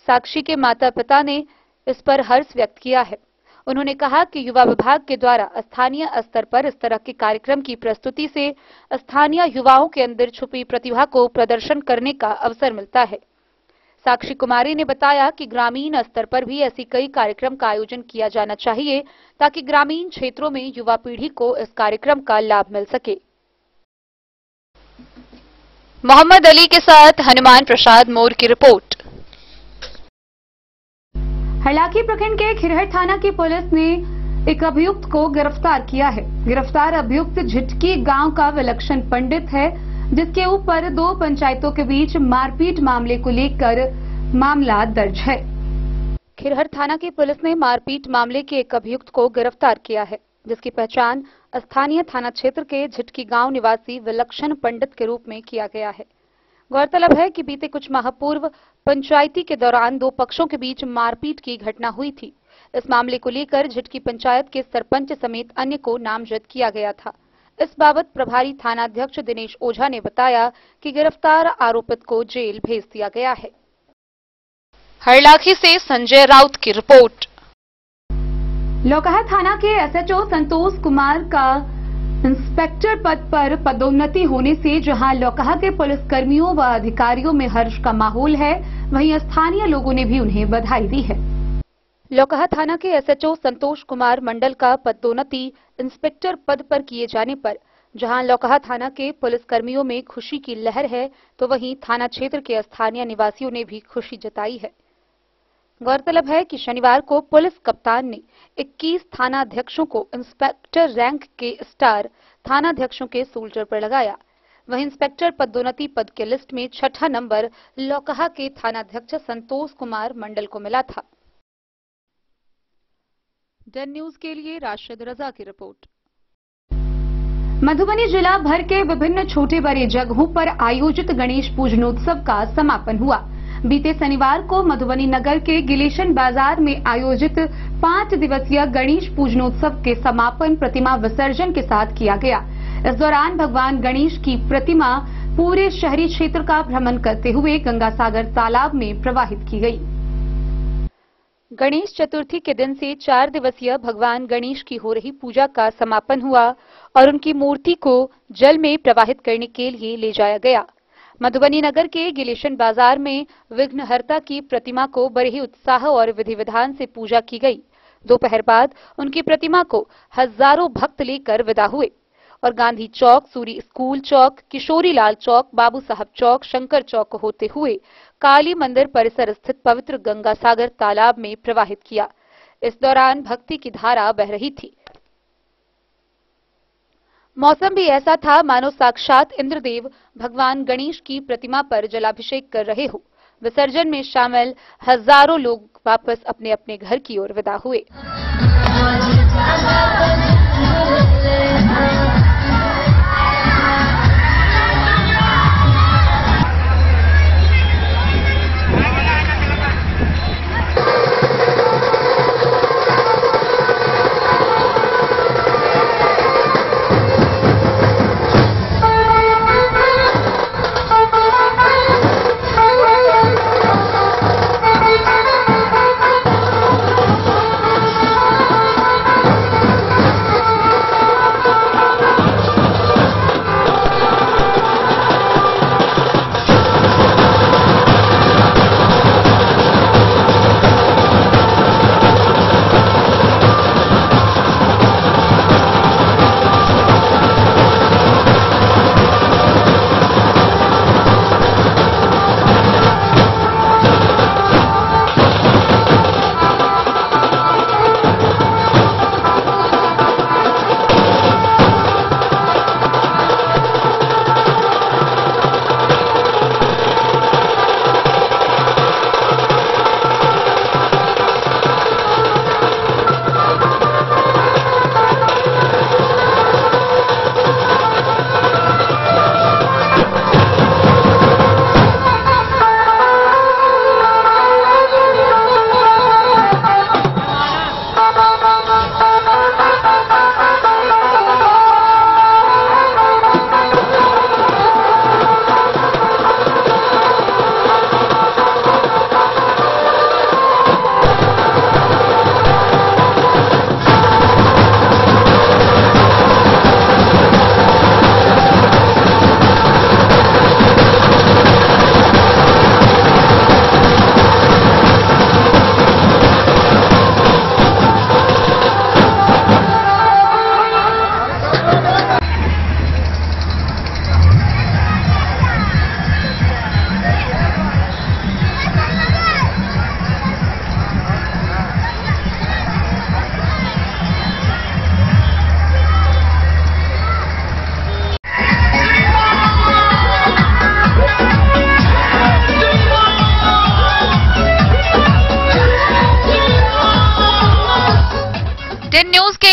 साक्षी के माता पिता ने इस पर हर्ष व्यक्त किया है। उन्होंने कहा कि युवा विभाग के द्वारा स्थानीय स्तर पर इस तरह के कार्यक्रम की प्रस्तुति से स्थानीय युवाओं के अंदर छुपी प्रतिभा को प्रदर्शन करने का अवसर मिलता है। साक्षी कुमारी ने बताया कि ग्रामीण स्तर पर भी ऐसी कई कार्यक्रम का आयोजन किया जाना चाहिए ताकि ग्रामीण क्षेत्रों में युवा पीढ़ी को इस कार्यक्रम का लाभ मिल सके। मोहम्मद अली के साथ हनुमान प्रसाद मोर की रिपोर्ट। हरलाखी प्रखंड के खिरहर थाना की पुलिस ने एक अभियुक्त को गिरफ्तार किया है। गिरफ्तार अभियुक्त झिटकी गांव का विलक्षण पंडित है, जिसके ऊपर 2 पंचायतों के बीच मारपीट मामले को लेकर मामला दर्ज है। खिरहर थाना की पुलिस ने मारपीट मामले के एक अभियुक्त को गिरफ्तार किया है, जिसकी पहचान स्थानीय थाना क्षेत्र के झिटकी गांव निवासी विलक्षण पंडित के रूप में किया गया है। गौरतलब है कि बीते कुछ माह पूर्व पंचायती के दौरान 2 पक्षों के बीच मारपीट की घटना हुई थी। इस मामले को लेकर झिटकी पंचायत के सरपंच समेत अन्य को नामजद किया गया था। इस बाबत प्रभारी थानाध्यक्ष दिनेश ओझा ने बताया कि गिरफ्तार आरोपित को जेल भेज दिया गया है। हरलाखी से संजय राउत की रिपोर्ट। लौकहा थाना के एसएचओ संतोष कुमार का इंस्पेक्टर पद पर पदोन्नति होने से जहां लौकहा के पुलिसकर्मियों व अधिकारियों में हर्ष का माहौल है, वहीं स्थानीय लोगों ने भी उन्हें बधाई दी है। लौकहा थाना के एसएचओ संतोष कुमार मंडल का पदोन्नति इंस्पेक्टर पद पर किए जाने पर जहां लौकहा थाना के पुलिसकर्मियों में खुशी की लहर है, तो वहीं थाना क्षेत्र के स्थानीय निवासियों ने भी खुशी जताई है। गौरतलब है कि शनिवार को पुलिस कप्तान ने 21 थानाध्यक्षों को इंस्पेक्टर रैंक के स्टार थानाध्यक्षों के शोल्डर पर लगाया। वहीं इंस्पेक्टर पदोन्नति पद के लिस्ट में 6ठा नंबर लौकहा के थानाध्यक्ष संतोष कुमार मंडल को मिला था। डन न्यूज के लिए राशिद रजा की रिपोर्ट। मधुबनी जिला भर के विभिन्न छोटे बड़े जगहों पर आयोजित गणेश पूजनोत्सव का समापन हुआ। बीते शनिवार को मधुबनी नगर के गिलेशन बाजार में आयोजित 5 दिवसीय गणेश पूजनोत्सव के समापन प्रतिमा विसर्जन के साथ किया गया। इस दौरान भगवान गणेश की प्रतिमा पूरे शहरी क्षेत्र का भ्रमण करते हुए गंगासागर तालाब में प्रवाहित की गई। गणेश चतुर्थी के दिन से 4 दिवसीय भगवान गणेश की हो रही पूजा का समापन हुआ और उनकी मूर्ति को जल में प्रवाहित करने के लिए ले जाया गया। मधुबनी नगर के गिलेशन बाजार में विघ्नहर्ता की प्रतिमा को बड़े ही उत्साह और विधि विधान से पूजा की गई। दोपहर बाद उनकी प्रतिमा को हजारों भक्त लेकर विदा हुए और गांधी चौक, सूरी स्कूल चौक, किशोरी लाल चौक, बाबू साहब चौक, शंकर चौक होते हुए काली मंदिर परिसर स्थित पवित्र गंगासागर तालाब में प्रवाहित किया। इस दौरान भक्ति की धारा बह रही थी। मौसम भी ऐसा था मानो साक्षात इंद्रदेव भगवान गणेश की प्रतिमा पर जलाभिषेक कर रहे हो। विसर्जन में शामिल हजारों लोग वापस अपने अपने घर की ओर विदा हुए।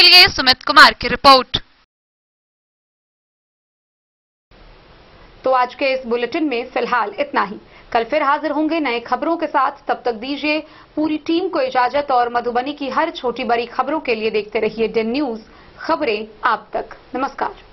लिए सुमित कुमार की रिपोर्ट। तो आज के इस बुलेटिन में फिलहाल इतना ही। कल फिर हाजिर होंगे नए खबरों के साथ। तब तक दीजिए पूरी टीम को इजाजत और मधुबनी की हर छोटी बड़ी खबरों के लिए देखते रहिए DEN न्यूज, खबरें आप तक। नमस्कार।